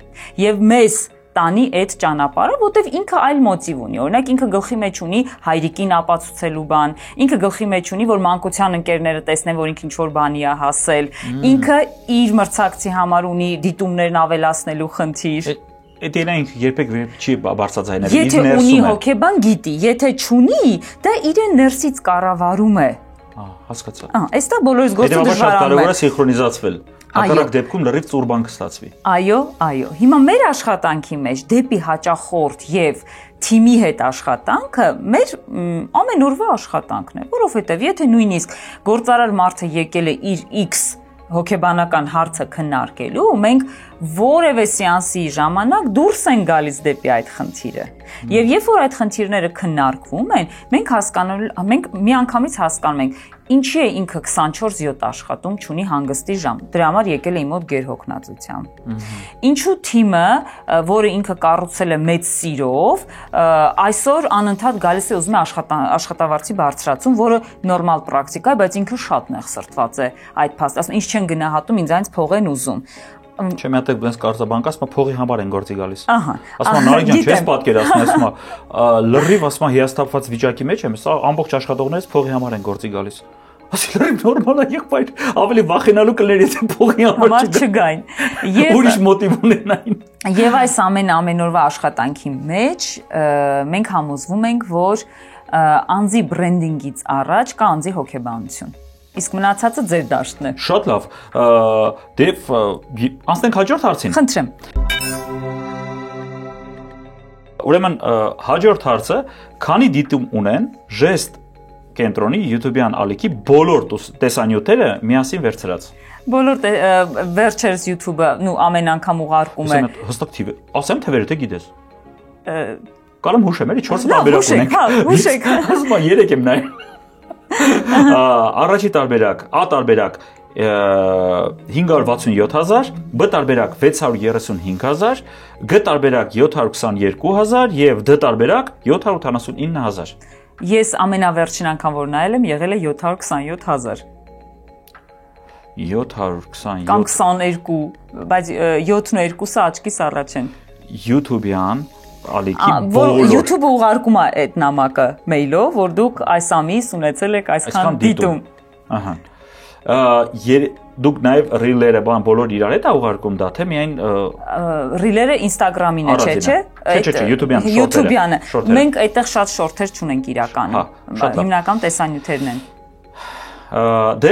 Speaker 2: Եվ մեզ տանի այդ ճանապարհը, որտեվ ինքը այլ մոտիվ ունի։ Օրինակ ինքը գլխի մեջ ունի հայրիկին ապացուցելու բան, ինքը գլխի մեջ ունի, որ մանկության ընկերները տեսնեն, որ ինքը ինչ-որ բանի է հասել, ինքը իր մրցակցի համար ունի դիտումներն ավելացնելու խնդիր։
Speaker 1: Այդ իրենք երբեք չի բարձրաձայնել։
Speaker 2: Եթե ունի հոգեբան գիտի, եթե չունի, դա իրեն ներսից կառավարում է։
Speaker 1: Հասկացա։
Speaker 2: Այստեղ բոլորից գործը
Speaker 1: դժվարանում է։ Շատ կարևոր է
Speaker 2: է
Speaker 1: սինխրոնիզացվել։ Հակառակ դեպքում լրիվ ծուրբան կստացվի։
Speaker 2: Այո։ Հիմա մեր աշխատանքի մեջ դեպի հաճախորդ եւ թիմի հետ աշխատանքը մեր ամենօրվա աշխատանքն է, որովհետեւ եթե նույնիսկ գործարար մարդը եկել է իր X հոգեբանական հարցը քննարկելու, մենք որևէ սեանսի ժամանակ դուրս են գալիս դեպի այդ խնդիրը։ Եվ երբ որ այդ խնդիրները քննարկվում են, մենք միանգամից հասկանում ենք, ինչի է ինքը 24/7 աշխատում, չունի հանգստի ժամ։ Դրա համար եկել է իմ մոտ գերհոգնածությամբ։ Ինչու թիմը, որը ինքը կառուցել է մեծ սիրով, այսօր անընդհատ գալիս է ուզում է աշխատավարձի բարձրացում, որը նորմալ պրակտիկա է, բայց ինքը շատ նեղսրտված է այդ փաստը, ասում ինչ չեն գնահատում, ինձ այնց փող են ուզում։
Speaker 1: Չէ, մի հատ այնպես կարծաբանք, ասում է փողի համար են գործի գալիս։
Speaker 2: Ասում
Speaker 1: Նարեկ ջան, չես պատկերացնում, ասում է լրիվ ասում է հիասթափված վիճակի մեջ եմ, սա ամբողջ աշխատողներից փողի համար են գործի գալիս։ Ասի լրիվ նորմալ է, եղբայր, ավելի վախենալու կլներ, եթե փողի համար
Speaker 2: չգային։
Speaker 1: Ուրիշ մոտիվ ունենային։
Speaker 2: Եվ այս ամենօրվա աշխատանքի մեջ մենք համոզվում ենք, որ անձի բրենդինգից առաջ կա անձի հոգեբանություն։ Իսկ մնացածը ձեր դաշտն է։
Speaker 1: Շատ լավ։ Դեև անցնենք հաջորդ հարցին։
Speaker 2: Խնդրեմ։
Speaker 1: Ուրեմն հաջորդ հարցը, քանի դիտում ունեն ժեստ կենտրոնի YouTube-յան ալիքի բոլոր տեսանյութերը միասին վերցրած։
Speaker 2: Բոլոր վերջերս YouTube-ը ամեն անգամ ուղարկում է։
Speaker 1: Հստակ թիվ։ Ասեմ թվերը թե գիտես։ Կարամ հուշեմ, էլի 4 տարբերակ ունենք։
Speaker 2: Հուշեք։
Speaker 1: Ասում եմ 3 եմ նայում։ Առաջի տարբերակ, A տարբերակ 567,000, B տարբերակ 635,000, G տարբերակ 722,000 եւ D տարբերակ 789,000։
Speaker 2: Ես ամենավերջին անգամ որ նայել եմ, եղել է 727,000։
Speaker 1: 727
Speaker 2: կամ 22, բայց 72-ը աչքիս առաջ են։
Speaker 1: YouTube-յան ալիքի բոլոր
Speaker 2: YouTube-ը ուղարկում է այդ նամակը մեյլով, որ դուք այս ամիս ունեցել եք այսքան դիտում։
Speaker 1: Ահա։ Դուք նաև ռիլերը բոլոր իրար հետ ուղարկում դա, թե միայն
Speaker 2: ռիլերը Instagram-ին է, չէ։
Speaker 1: Չէ, YouTube-յան
Speaker 2: YouTube-յանը։ Մենք այդտեղ շատ շորթեր չունենք իրականում։ Հիմնական տեսանյութերն են։
Speaker 1: Դե,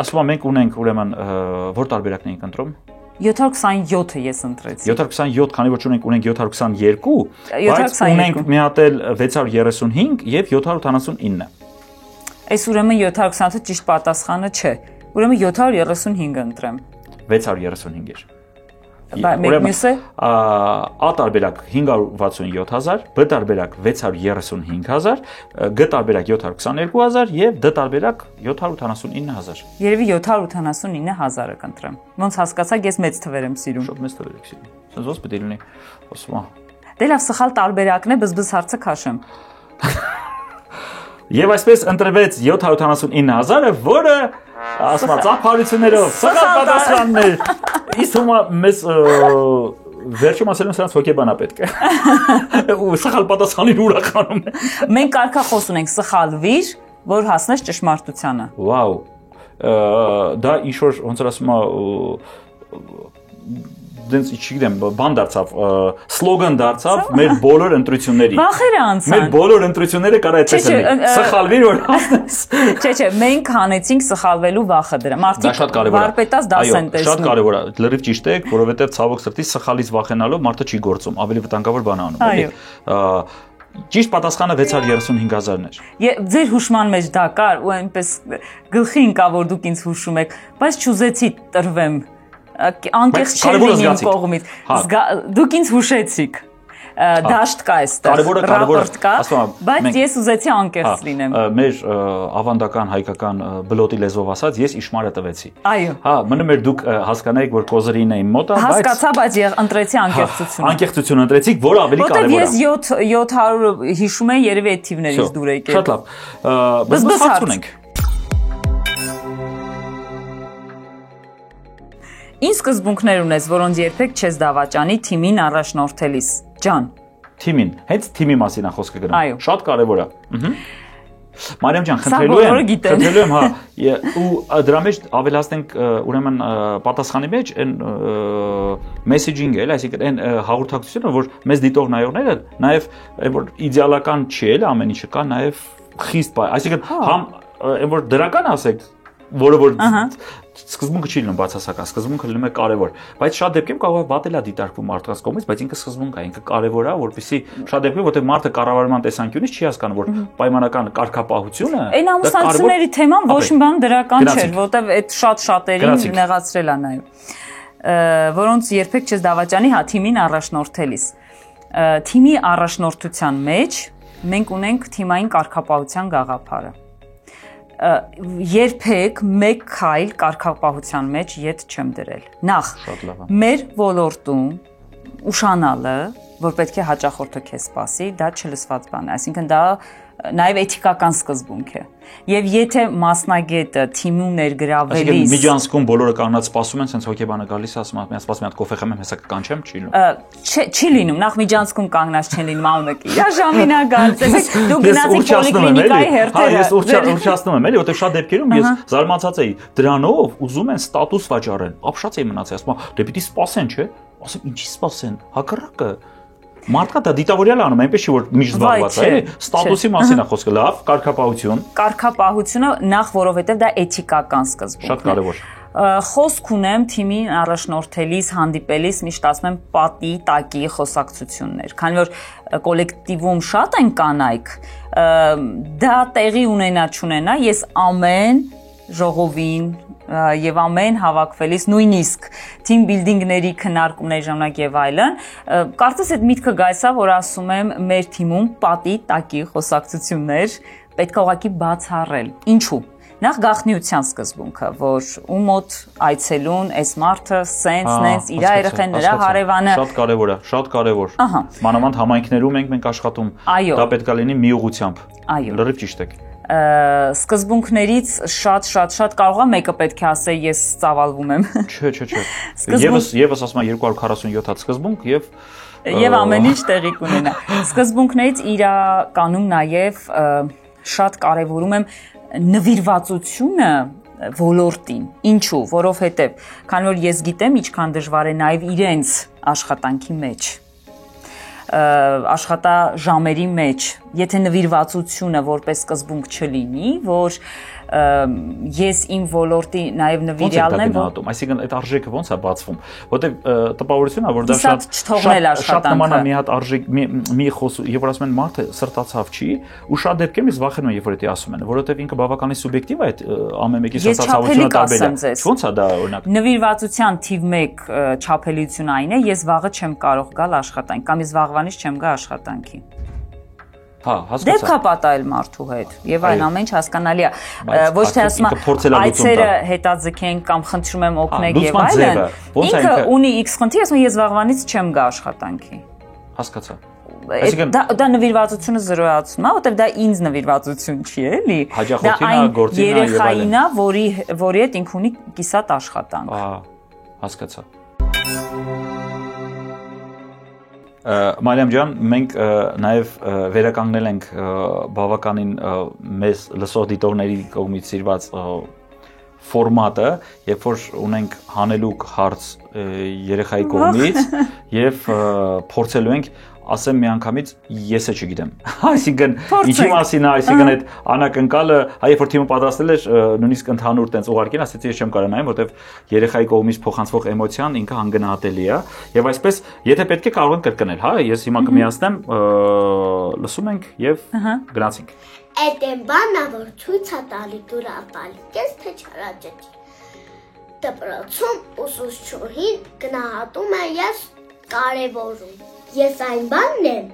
Speaker 1: ասում եմ մենք ունենք ուրեմն որ տարբերակն ենք ընտրում։
Speaker 2: 727-ը ես ընտրեցի։
Speaker 1: 727, քանի որ ունենք 722, բայց ունենք մի հատ էլ 635 եւ 789։
Speaker 2: Այս ուրեմն 728-ը ճիշտ պատասխանը չէ։ Ուրեմն 735 ընտրեմ։
Speaker 1: 635 էր։
Speaker 2: Մեկ մյուսը
Speaker 1: A տարբերակ 567,000, B տարբերակ 635,000, G տարբերակ 722,000 եւ D տարբերակ 789,000։
Speaker 2: Երևի 789,000-ը կընտրեմ։ Ոնց հասկացաք, ես մեծ թվեր եմ սիրում։
Speaker 1: Շատ մեծ թվեր եք սիրում։ Սենց ոնց պետք է լինի, ասում եմ։
Speaker 2: Դե լավ, սխալ տարբերակն է, բզբզ հարցը քաշեմ։
Speaker 1: Եվ այսպես ընտրվեց 789,000-ը, որը ասում եմ ծափարություններով սխալ պատասխանն էր։ Իսկ հիմա մեզ վերջում ասել եմ սրանց հոգեբանա պետք է։ Ու սխալ պատասխանին ուրախանում է։
Speaker 2: Մենք կարգախոս ունենք սխալվիր, որ հասնես ճշմարտությանը։
Speaker 1: Վաու։ Դա ինչ որ ոնց որ ասում դենց չգիտեմ, բան դարձավ, սլոգան դարձավ մեր բոլոր ընտրությունների։
Speaker 2: Վախերը անցան։
Speaker 1: Մեր բոլոր ընտրությունները կարա այդպես լինի։ Սխալվիր որ հասնես։
Speaker 2: Չէ, մենք հանեցինք սխալվելու վախը դրա։ Մարդիկ վարպետած դաս են տեսնում։
Speaker 1: Շատ կարևոր է, լրիվ ճիշտ է, որովհետև ցավոք սրտի սխալից վախենալով մարդը չի գործում, ավելի վտանգավոր բան անում, էլի։ Ճիշտ պատասխանը 635,000-ն էր։
Speaker 2: Ձեր հուշման մեջ դա կար ու այնպես գլխի ընկա որ դուք ինձ հուշում եք, բայց չուզեցի տրվեմ։ Անկեղծ չէ լինի կողմից։ Դուք ինձ հուշեցիք։ Դաշտ կա այստեղ, ռապորտ կա, բայց ես ուզեցի անկեղծ լինեմ։
Speaker 1: Մեր ավանդական հայկական բլոտի լեզվով ասած, ես իշմարը տվեցի։
Speaker 2: Այո։
Speaker 1: Հա, մնում էր դուք հասկանայիք, որ կոզերին է իմ մոտը, բայց
Speaker 2: հասկացա, բայց ընտրեցի անկեղծությունը։
Speaker 1: Անկեղծությունը ընտրեցիք, որը ավելի կարևոր է։
Speaker 2: Որտեվ ես 700 հիշում եմ, երևի այդ թիվներից դուր եկել։
Speaker 1: Շատ լավ։ Բզբզ հարց ունենք։
Speaker 2: Ինչ սկզբունքներ ունես, որոնց երբեք չես դավաճանի թիմին առաջնորդելիս։ Ջան։
Speaker 1: Թիմին, հենց թիմի մասին է խոսքը գնում։ Շատ կարևոր է։ Մարիամ ջան,
Speaker 2: խնդրելու
Speaker 1: եմ, հա, ու դրա մեջ ավելացնենք ուրեմն պատասխանի մեջ այն մեսեջինգը, այսինքն այն հաղորդակցությունը, որ մեզ դիտող նայողները նաև որ իդեալական չի էլ ամեն ինչը կա նաև խիստ, այսինքն համ որ դրական ասեք, որը որ սկզբունքը չի լինում բացասական, սկզբունքը լինում է կարևոր, բայց շատ դեպքերում կարող է վատել է դիտարկվում մարդկանց կողմից, բայց ինքը սկզբունք է, ինքը կարևոր է, որպեսզի շատ դեպքերում, որտեղ մարդը կառավարման տեսանկյունից չի հասկանում, որ պայմանական կարգապահությունը
Speaker 2: այն ամուսնացությունների թեման ոչ մի բան դրական չէր, որտեղ այդ շատ-շատերին նեղացրել է նաև, որոնց երբեք չես դավաճանի, հա, թիմին առաջնորդելիս։ Թիմի առաջնորդության մեջ մենք ունենք թիմային կարգապահության գաղափարը։ Երբեք մեկ քայլ կարգապահության մեջ ետ չեմ դրել։ Նախ մեր ոլորտում ուշանալը, որ պետք է հաճախորդը քեզ սպասի, դա չլսված բան է, այսինքն դա նաև էթիկական սկզբունք է։ Եվ եթե մասնագետը թիմում ներգրավելիս
Speaker 1: Այսինքն միջանցքում բոլորը կանգնած սպասում են, sense հոգեբանը գալիս է, ասում է, «Միած սպասում եմ, հատ կոֆե խմեմ, հեսա կկանչեմ», չի լինում։
Speaker 2: Չի լինում, նախ միջանցքում կանգնած չեն լինում, ամենը իր ժամին է գալիս, տեսեք, դու գնացիք պոլիկլինիկայի հերթերը։
Speaker 1: Ես ուռճացնում եմ, էլի, որտեղ շատ դեպքերում ես զարմացած էի, դրանով ուզում են ստատուս վաճառեն։ Ապշած էի մնացել, ասում եմ, դե պիտի սպասեն, չէ՞։ Ասում ինչի սպասեն, հակառակը։ Մարդկա դա դիտավորյալ անում, այնպես չի որ միշտ զբաղված է, էլի, ստատուսի մասին է խոսքը, լավ, կարգապահություն։
Speaker 2: Կարգապահությունը նախ որովհետև դա էթիկական սկզբունք է։
Speaker 1: Շատ կարևոր։
Speaker 2: Խոսք ունեմ թիմին առաջնորդելիս, հանդիպելիս միշտ ասում եմ պատի տակի խոսակցություններ, քանի որ կոլեկտիվում շատ են կանայք, դա տեղի ունենա չունենա, ես ամեն ժողովին եւ ամեն հավաքվելիս նույնիսկ team building-ների քննարկումների ժամանակ եւ այլն, կարծես այդ միտքը գայս է, որ ասում եմ մեր թիմում պատի տակի խոսակցություններ պետք է ուղղակի բացառել։ Ինչու՞։ Նախ գաղտնիության սկզբունքը, որ ում մոտ այցելուն, այս մարդը, սենց, իր երեխան, նրա հարևանը։
Speaker 1: Շատ կարևոր է, շատ կարևոր։ Մանավանդ համայնքներում մենք աշխատում, դա պետք է լինի մի ուղղությամբ։ Լրիվ ճիշտ եք։
Speaker 2: Սկզբունքներից շատ կարող է մեկը պետք է ասե ես ծավալվում եմ։
Speaker 1: Չէ։ Եվս ասում եմ 247 հատ սկզբունք եւ
Speaker 2: ամեն ինչ տեղի կունենա։ Սկզբունքներից իրականում նաեւ շատ կարևորում եմ նվիրվածությունը ոլորտին։ Ինչու՞, որովհետեւ քանի որ ես գիտեմ ինչքան դժվար է նաեւ իրենց աշխատանքի մեջ աշխատաժամերի մեջ, եթե նվիրվածությունը որպես սկզբունք չլինի, որ ես իմ ոլորտի նաև նվիրյալն եմ,
Speaker 1: այսինքն այդ արժեքը ոնց է բացվում, որտեղ տպավորությունն է, որ դա
Speaker 2: շատ
Speaker 1: նման է մի հատ արժեք, մի խոս, երբ որ ասում են մարդը սրտացավ չի, ու շատ դեպքերում ես վախենում եմ, երբ որ դա ասում են, որովհետև ինքը բավականին սուբյեկտիվ է այդ ամեն մեկի սրտացավությունը տարբեր է։ Ոնց է դա օրինակ։
Speaker 2: Նվիրվածության թիվ 1 չափելիությունը այն է, ես վաղը չեմ կարող գալ աշխատանք, կամ ես վաղվանից չեմ գա աշխատանքի։
Speaker 1: Հա, հասկացա։
Speaker 2: Դեպք է պատահել մարդու հետ, եւ այն ամեն ինչ հասկանալի է։ Ոչ թե ասում եմ այցերը հետաձգենք կամ խնդրում եմ օգնեք եւ այլն։ Ինքը ունի X խնդիր, ասում ես վաղվանից չեմ գա աշխատանքի։
Speaker 1: Հասկացա։
Speaker 2: Դա նվիրվածությունը զրոյացնում է, որտեղ դա ինձ նվիրվածություն չի, էլի։
Speaker 1: Հաջախորդին է, գործին է եւ այլն։
Speaker 2: Երեխային է, որի հետ ինքը ունի կիսատ աշխատանք։
Speaker 1: Ահա, հասկացա։ Մարիամ ջան, մենք նաև վերականգնել ենք բավականին մեզ լսող դիտողների կողմից սիրված ֆորմատը, երբ որ ունենք հանելուկ հարց երեխայի կողմից եւ փորձելու ենք ասեմ միանգամից եսը չգիտեմ։ Այսինքն ինչի մասին է, այսինքն այդ անակնկալը, երբ որ թիմը պատրաստել էր, նույնիսկ ընդհանուր տենց ուղարկին, ասեցի ես չեմ կարող նայեմ, որովհետև երեխայի կողմից փոխանցվող էմոցիան ինքը անգնահատելի է, եւ այսպես, եթե պետք է կարող ենք կրկնել, հա, ես հիմա կմիացնեմ, լսում ենք եւ գնացինք։
Speaker 3: Այդ են բանա, որ ցույց է տալի դուր ապալիկես թե չարաճճի։ Դպրոցում ուսուցչուհին գնահատում է ես կարևորում։ Ես այն բանն եմ,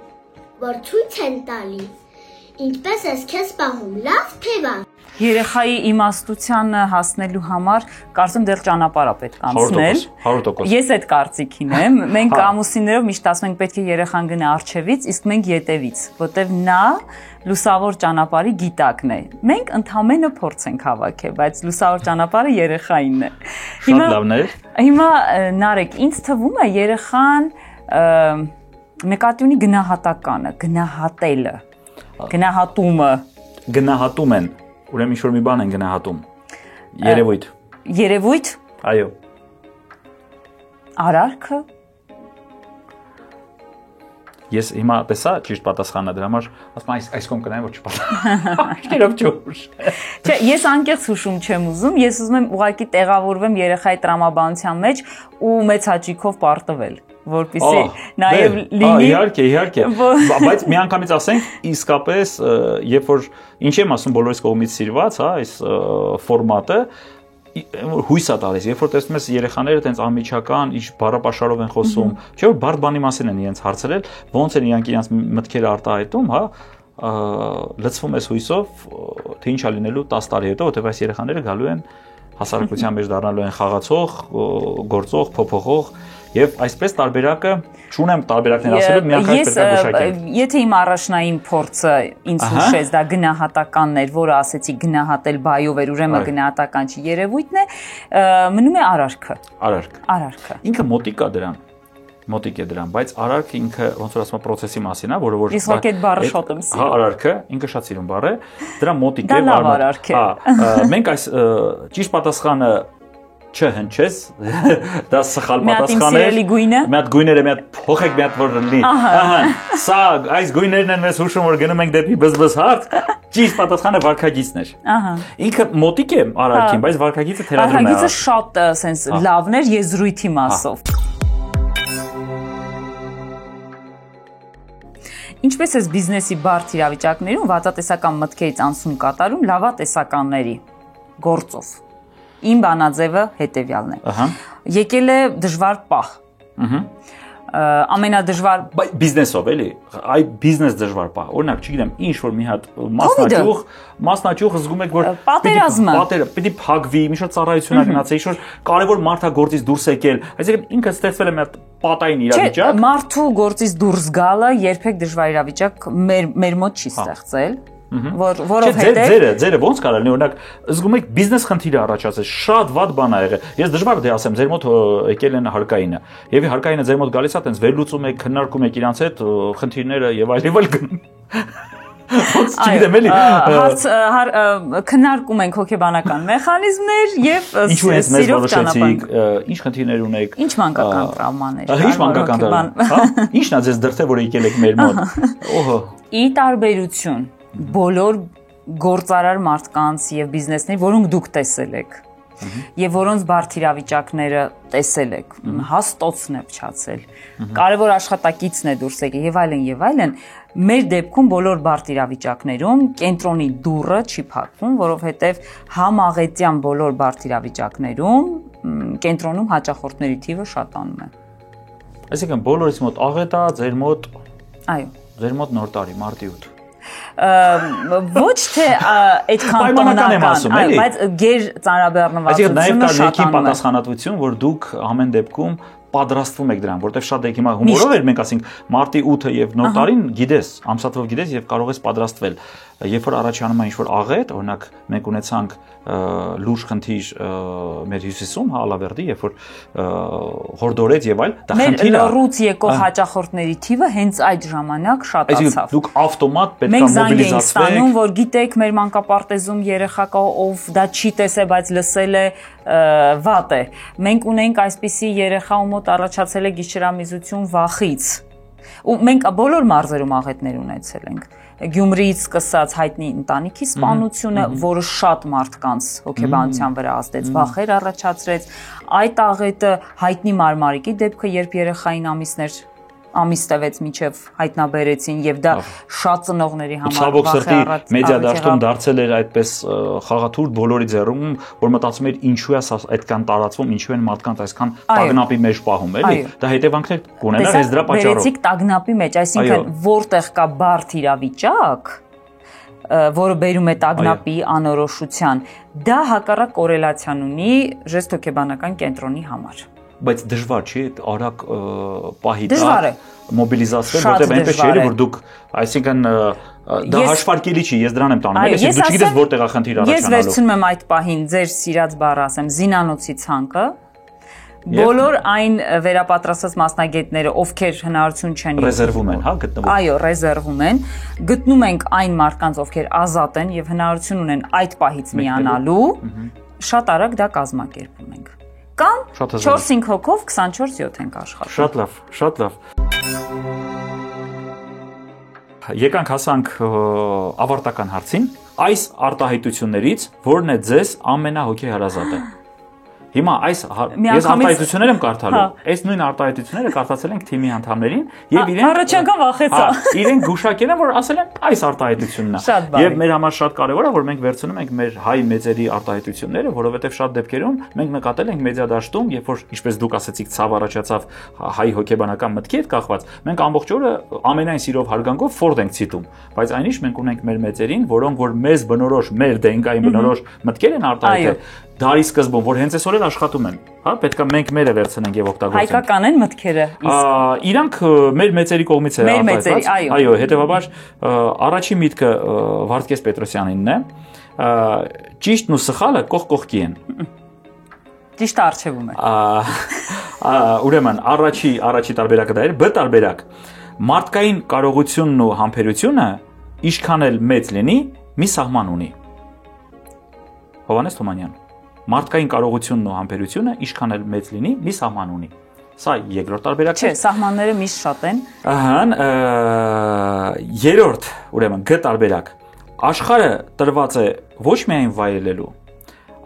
Speaker 3: որ ցույց են տալի, ինչպես ես քեզ պահում, լավ թե վատ։
Speaker 2: Երեխայի իմաստությանը հասնելու համար կարծում դեռ ճանապարհ է պետք անցնել։
Speaker 1: 100%։
Speaker 2: Ես այդ կարծիքին եմ։ Մենք ամուսիններով միշտ ասում ենք պետք է երեխան գնա առջևից, իսկ մենք ետևից, որտեվ նա լուսավոր ճանապարհի գիտակն է։ Մենք ընդհանրապես փորձ ենք հավաքել, բայց լուսավոր ճանապարհը երեխային է։
Speaker 1: Շատ լավն է։
Speaker 2: Հիմա Նարեկ, ինձ թվում է երեխան նկատի ունի գնահատականը, գնահատելը, գնահատումը։
Speaker 1: Գնահատում են, ուրեմն ինչ-որ մի բան են գնահատում։ Երևույթ։
Speaker 2: Երևույթ։
Speaker 1: Այո։
Speaker 2: Արարքը։
Speaker 1: Ես հիմա տեսա ճիշտ պատասխանը դրա համար, ասում այս կողմ կնայեմ, որ չպատասխան։ Աշկերով ջուրջ։
Speaker 2: Չէ, ես անկեղծ հուշում չեմ ուզում, ես ուզում եմ ուղղակի տեղավորվեմ երեխայի տրամաբանության մեջ ու մեծ հաճույքով պարտվել, որպեսզի նաև լինի։
Speaker 1: Իհարկե, բայց միանգամից ասենք, իսկապես, երբ որ ինչ եմ ասում բոլորիս կողմից սիրված, հա, այս ֆորմատը հույս է տալիս, երբ որ տեսնում ես երեխաները տենց անմիջական, ինչ բառապաշարով են խոսում, չէ՞ որ բարդ բանի մասին են իրենց հարցրել, ոնց են իրանք իրենց մտքերը արտահայտում, հա, լցվում ես հույսով, թե ինչ է լինելու 10 տարի հետո, որտեղ այս երեխաները գալու են հասարակության մեջ դառնալու են խաղացող, գործող, փոփոխող եւ այսպես տարբերակը չունեմ տարբերակներ ասելու միանգամից պետք է գուշակել։
Speaker 2: Եթե իմ առաջնային փորձը ինձ հուշեց դա գնահատականն էր, որը ասեցի գնահատել բայով էր, ուրեմն գնահատական չի երևույթն է, մնում է արարքը։ Արարքը։
Speaker 1: Ինքը մոտիկ է դրան։ Մոտիկ է դրան, բայց արարքը ինքը ոնց որ ասում է process-ի մասին է, որը որ
Speaker 2: իսկ այդ բառը շատ եմ սիրում։
Speaker 1: Հա, արարքը, ինքը շատ սիրուն բառ է, դրա մոտիկ է,
Speaker 2: հա,
Speaker 1: մենք այս ճիշտ պատասխանը չհնչես, դա սխալ պատասխան է։ Մի հատ գույները, մի հատ փոխեք, մի հատ որ լինի։ Ահա, սա այս գույներն են մեզ հուշում, որ գնում ենք դեպի բզբզ հարթ։ Ճիշտ պատասխանը վարքագիծն էր։ Ահա։ Ինքը մոտիկ է արարքին, բայց վարքագիծը թերադրում է։
Speaker 2: Վարքագիծը շատ սենց լավն էր եզրույթի մասով։ Ինչպես է բիզնեսի բարդ իրավիճակներում վատատեսական մտքերից անցում կատարում լավատեսականների գործով։ Իմ բանաձևը հետևյալն է։ Եկել է դժվար պահ։ Ամենադժվար
Speaker 1: բիզնեսով էլի, այ բիզնես դժվար պահ։ Օրինակ, չգիտեմ, ինչ որ մի հատ մասնաճյուղ զգում եք, որ պիտի փակվի, մի շոտ ծառայություն ա գնացել, ինչ որ կարևոր մարդա գործից դուրս եկել, այսինքն ինքը ստեղծվել է մի հատ պատային իրավիճակ։
Speaker 2: Չէ, մարդու գործից դուրս գալը երբեք դժվար իրավիճակ մեր մոտ չի ստեղծել։
Speaker 1: Որովհետեւ ձերը ոնց կարող լինի օրինակ զգում եք բիզնես խնդիրը առաջացել շատ վատ բան ա եղել ես դժվար է ասեմ ձեր մոտ եկել են հարկայինը եւ հարկայինը ձեր մոտ գալիս է տենց վերլուծում եք քննարկում եք իրանց հետ խնդիրները եւ այլ գնում ոնց չգիտեմ էլի
Speaker 2: քննարկում ենք հոգեբանական մեխանիզմներ եւ
Speaker 1: ինչու ես մեզ որոշեցիք ինչ խնդիրներ ունեք
Speaker 2: ինչ մանկական տրավմաներ
Speaker 1: ինչ մանկական տրավմաներ հա ինչն է ձեզ դրդել որ եկել եք մեր մոտ օհո
Speaker 2: ի տարբերություն բոլոր գործարար մարդկանց եւ բիզնեսների, որոնք դուք տեսել եք եւ որոնց բարդ իրավիճակները տեսել եք, հաստոցն է փչացել, կարևոր աշխատակիցն է դուրս եկել եւ այլն, մեր դեպքում բոլոր բարդ իրավիճակներում կենտրոնի դուռը չի փակվում, որովհետեւ համաղետյան բոլոր բարդ իրավիճակներում կենտրոնում հաճախորդների թիվը շատանում է։
Speaker 1: Այսինքն բոլորից մոտ աղետ է, ձեր մոտ
Speaker 2: այո,
Speaker 1: ձեր մոտ նոր տարի, մարտի 8
Speaker 2: ոչ թե այդքան տոնական, բայց գեր ծանրաբեռնվածությունը
Speaker 1: շատանում է։ Այսինքն նաև կա ներքին պատասխանատվություն, որ դուք ամեն դեպքում պատրաստվում եք դրան, որտեղ շատ եք հիմա հումորով էր մենք ասենք մարտի 8-ը եւ նոր տարին գիտես, ամսաթվով գիտես եւ կարող ես պատրաստվել։ Երբ որ առաջանում է ինչ-որ աղետ, օրինակ մենք ունեցանք լուրջ խնդիր մեր հյուսիսում, հա Ալավերդի, երբ որ հորդորեց եւ այլ,
Speaker 2: դա խնդիր է։ Մեր լոռուց եկող հաճախորդների թիվը հենց այդ ժամանակ շատացավ։
Speaker 1: Այսինքն դուք ավտոմատ պետք է մոբիլիզացվեք։ Մենք
Speaker 2: ստանում, որ գիտեք, մեր մանկապարտեզում երեխա կա, ով դա չի տեսել, բայց լսել է վատ է։ Մենք ունենք այսպիսի երեխա, ում մոտ առաջացել է գիշերամիզություն վախից։ Ու մենք բոլոր մարզերում աղետներ ունեցել ենք։ Գյումրիից սկսած հայտնի ընտանիքի սպանությունը, որը շատ մարդկանց հոգեբանության վրա ազդեց, վախեր առաջացրեց, այդ աղետը հայտնի մարմարիկի դեպքը, երբ երեխային ամիս տևեց մինչև հայտնաբերեցին եւ դա շատ ծնողների համար
Speaker 1: վախ է առաջացրել։ Մեդիա դաշտում դարձել էր այդպես խաղաթուր բոլորի ձեռում, որ մտածում էր ինչու է այդքան տարածվում, ինչու են մարդկանց այսքան տագնապի մեջ պահում, էլի։ Դա հետևանքներ կունենա հենց դրա պատճառով։
Speaker 2: Բերեցիք տագնապի մեջ, այսինքն որտեղ կա բարդ իրավիճակ, որը բերում է տագնապի անորոշության, դա հակառակ կորելացիան ունի ժեստ հոգեբանական կենտրոնի համար։
Speaker 1: Բայց դժվար չի այդ արագ պահի տակ մոբիլիզացվել, որտեղ այնպես չէ, որ դուք, այսինքն դա հաշվարկելի չի, ես դրան եմ տանում, այսինքն դու չգիտես որտեղ է խնդիր առաջանալու։
Speaker 2: Ես վերցնում եմ այդ պահին ձեր սիրած բառը ասեմ, զինանոցի ցանկը, բոլոր այն վերապատրաստած մասնագետները, ովքեր հնարավորություն չեն
Speaker 1: ռեզերվում են, հա, գտնվում։
Speaker 2: Այո, ռեզերվում են, գտնում ենք այն մարդկանց, ովքեր ազատ են եւ հնարավորություն ունեն այդ պահից միանալու, շատ արագ դա կազմակերպում ենք։ Կամ 4-5 հոգով 24/7 ենք աշխատում։
Speaker 1: Շատ լավ, շատ լավ։ Եկանք հասանք ավարտական հարցին, այս արտահայտություններից որն է ձեզ ամենահոգեհարազատը։ Հիմա այս ես արտահայտություններ եմ կարդալու։ Այս նույն արտահայտությունները կարդացել ենք թիմի անդամներին եւ իրենք
Speaker 2: առաջանկան վախեցա։
Speaker 1: Իրենք գուշակել են, որ ասել են այս արտահայտությունն է։ Եվ մեր համար շատ կարեւոր է, որ մենք վերցնում ենք մեր հայ մեծերի արտահայտությունները, որովհետեւ շատ դեպքերում մենք նկատել ենք մեդիա դաշտում, երբ որ ինչպես դուք ասացիք, ցավ առաջացավ հայ հոգեբանական մտքի հետ կախված, մենք ամբողջ օրը ամենայն սիրով հարգանքով Ֆորդ ենք ցիտում, բայց այնիշ մենք ունենք մեր մեծերին, որոնք որ մեզ բնորոշ, մեր դենկային բնորոշ մտքեր են արտահայտել։ Դարի սկզբում, որ հենց այսօր էլ աշխատում են, հա, պետքա մենք մերը վերցնենք եւ օգտագործենք։
Speaker 2: Հայկական են մտքերը։
Speaker 1: Իրանք մեր մեծերի կողմից է արտահայտված։ Այո, հետեւաբար առաջին միտքը Վարդգես Պետրոսյանինն է։ Ճիշտն ու սխալը կողք կողքի են։
Speaker 2: Ճիշտը արժևում է։
Speaker 1: Ուրեմն առաջի տարբերակը դա էր, B տարբերակ։ Մարդկային կարողությունն ու համբերությունը ինչքան էլ մեծ լինի, մի սահման ունի։ Հովհաննես Թումանյան։ Մարդկային կարողությունն ու համբերությունը ինչքան էլ մեծ լինի, մի սահման ունի։ Սա երկրորդ տարբերակն է։
Speaker 2: Չէ, սահմանները միշտ շատ են։
Speaker 1: Ահա, երրորդ, ուրեմն G տարբերակ։ Աշխարհը տրված է ոչ միայն վայելելու,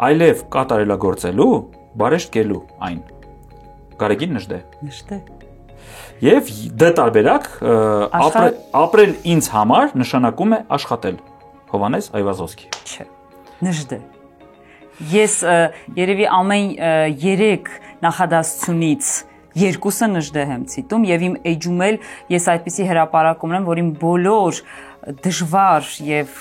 Speaker 1: այլև կատարելագործելու, բարեշտկելու այն։ Գարեգին Նժդե։
Speaker 2: Նժդե։
Speaker 1: Եվ D տարբերակ, ապրել ինձ համար նշանակում է աշխատել։ Հովհաննես Այվազովսկի։
Speaker 2: Չէ, Նժդե։ Ես երևի ամեն 3 նախադասությունից երկուսը Նժդե եմ ցիտում եւ իմ էջում էլ ես այդպիսի հրապարակում եմ, որ իմ բոլոր դժվար եւ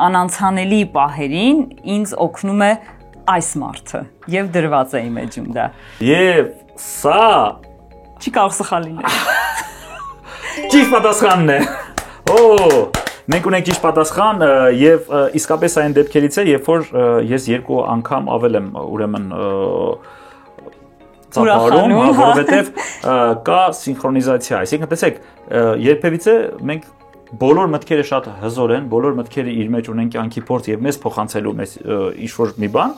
Speaker 2: անանցանելի պահերին ինձ օգնում է այս մարդը եւ դրված է իմ էջում դա։
Speaker 1: Եվ սա
Speaker 2: չի կարող սխալ լինել։
Speaker 1: Ճիշտ պատասխանն է։ Մենք ունենք ճիշտ պատասխան եւ իսկապես այն դեպքերից է, երբ որ ես 2 անգամ ավել եմ ուրեմն ծափարում, որովհետեւ կա սինխրոնիզացիա, այսինքն տեսեք, երբևիցե մենք բոլոր մտքերը շատ հզոր են, բոլոր մտքերը իր մեջ ունեն կյանքի փորձ եւ մեզ փոխանցելու մեզ ինչ-որ մի բան,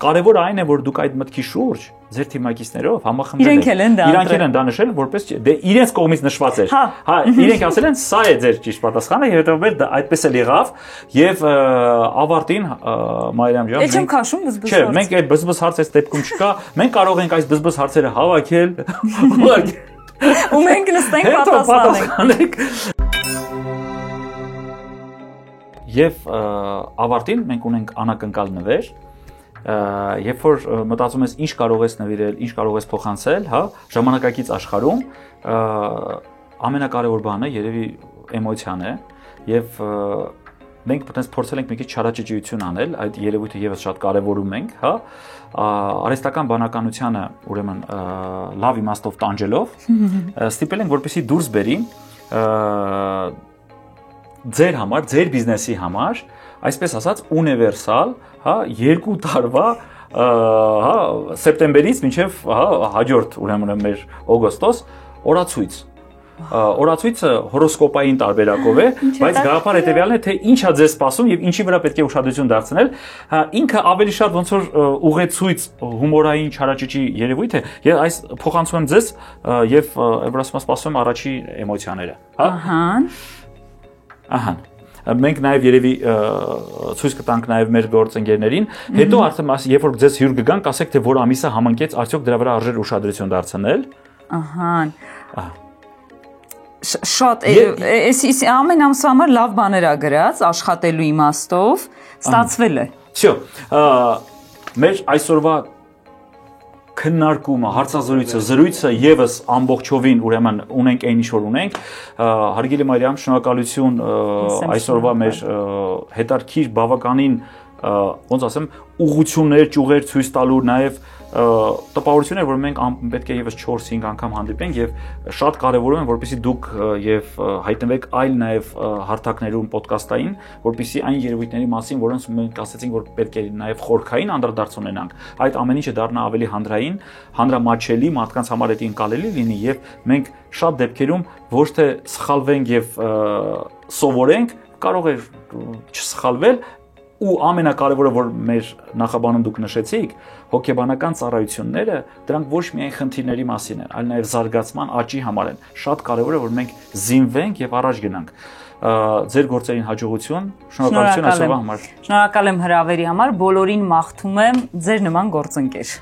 Speaker 1: կարևորը այն է, որ դուք այդ մտքի շուրջ ձեր թիմակիցներով համախմբել եք։ Իրանք են դա նշել, որպես դե իրենց կողմից նշված էր։ Հա, իրենք ասել են, սա է ձեր ճիշտ պատասխանը, հետո դա այդպես էլ եղավ եւ ավարտին Մարիամ ջան։
Speaker 2: Էլ չեմ քաշում բզբզ հարց։
Speaker 1: Չէ, մենք այդ բզբզ հարցը այս դեպքում չկա, մենք կարող ենք այս բզբզ հարցերը հավաքել,
Speaker 2: ու մենք նստենք պատասխանենք։
Speaker 1: Եվ ավարտին մենք ունենք անակնկալ նվեր, երբ որ մտածում ես ինչ կարող ես նվիրել, ինչ կարող ես փոխանցել, հա, ժամանակակից աշխարհում ամենակարևոր բանը երևի էմոցիան է եւ մենք պետք է փորձել ենք մի քիչ չարաճճիություն անել, այդ երևույթը եւս շատ կարևորում ենք, հա, արհեստական բանականությանը ուրեմն լավ իմաստով տանջելով ստիպել ենք որպեսզի դուրս բերի ձեր համար, ձեր բիզնեսի համար, այսպես ասած, ունիվերսալ, հա, 2 տարվա, հա, սեպտեմբերից մինչև, հա, հաջորդ, ուրեմն մեր օգոստոս օրացույց։ Օրացույցը հորոսկոպային տարբերակով է, բայց գաղափար հետեւյալն է, թե ինչա ձեզ սպասում եւ ինչի վրա պետք է ուշադրություն դարձնել։ Ինքը ավելի շատ ոնց որ ուղեցույց հումորային չարաճճի երևույթ է, եւ այս փոխանցում եմ ձեզ եւ Էվրասիա սպասում եմ առաջի էմոցիաները, հա։ Ահա։ Մենք նաև երևի ցույց կտանք նաև մեր գործընկերներին, հետո արդեն երբ որ ձեզ հյուր կգան, կասեք թե որ ամիսը համընկեց, արդյոք դրա վրա արժեր ուշադրություն դարձնել։ Ահա։
Speaker 2: Շատ էս ամեն ամսվա համար լավ բաներ ա գրած, աշխատելու իմաստով, ստացվել է։
Speaker 1: Всё։ Մեր այսօրվա քննարկումը, հարցազրույցը, զրույցը եւս ամբողջովին ուրեմն ունենք այն ինչ որ ունենք։ Հարգելի Մարիամ, շնորհակալություն այսօրվա մեր հետարքիր բավականին ոնց ասեմ, ուղղություններ, ճյուղեր ցույց տալու, նաև տպավորություն է, որ մենք պետք է եւս 4-5 անգամ հանդիպենք եւ շատ կարեւորում է, որպեսզի դուք եւ հայտնվեք այլ նաև հարթակներում ոդկասթային, որպեսզի այն երևույթների մասին, որոնց մենք ասացինք, որ պետք է նաև խորքային անդրադարձ ունենանք, այդ ամեն ինչը դառնա ավելի հանրային, հանրամատչելի, մարդկանց համար դա ընկալելի լինի եւ մենք շատ դեպքերում ոչ թե սխալվենք եւ սովորենք, կարող է չսխալվել, ու ամենակարևորը, որ մեր նախաբանում դուք նշեցիք, հոգեբանական ծառայությունները, դրանք ոչ միայն խնդիրների մասին են, այլ նաև զարգացման աճի համար են։ Շատ կարևոր է, որ մենք զինվենք եւ առաջ գնանք։ Ձեր գործերին հաջողություն, շնորհակալություն այսօրվա համար։
Speaker 2: Շնորհակալ եմ հրավերի համար, բոլորին մաղթում եմ ձեր նման գործընկեր։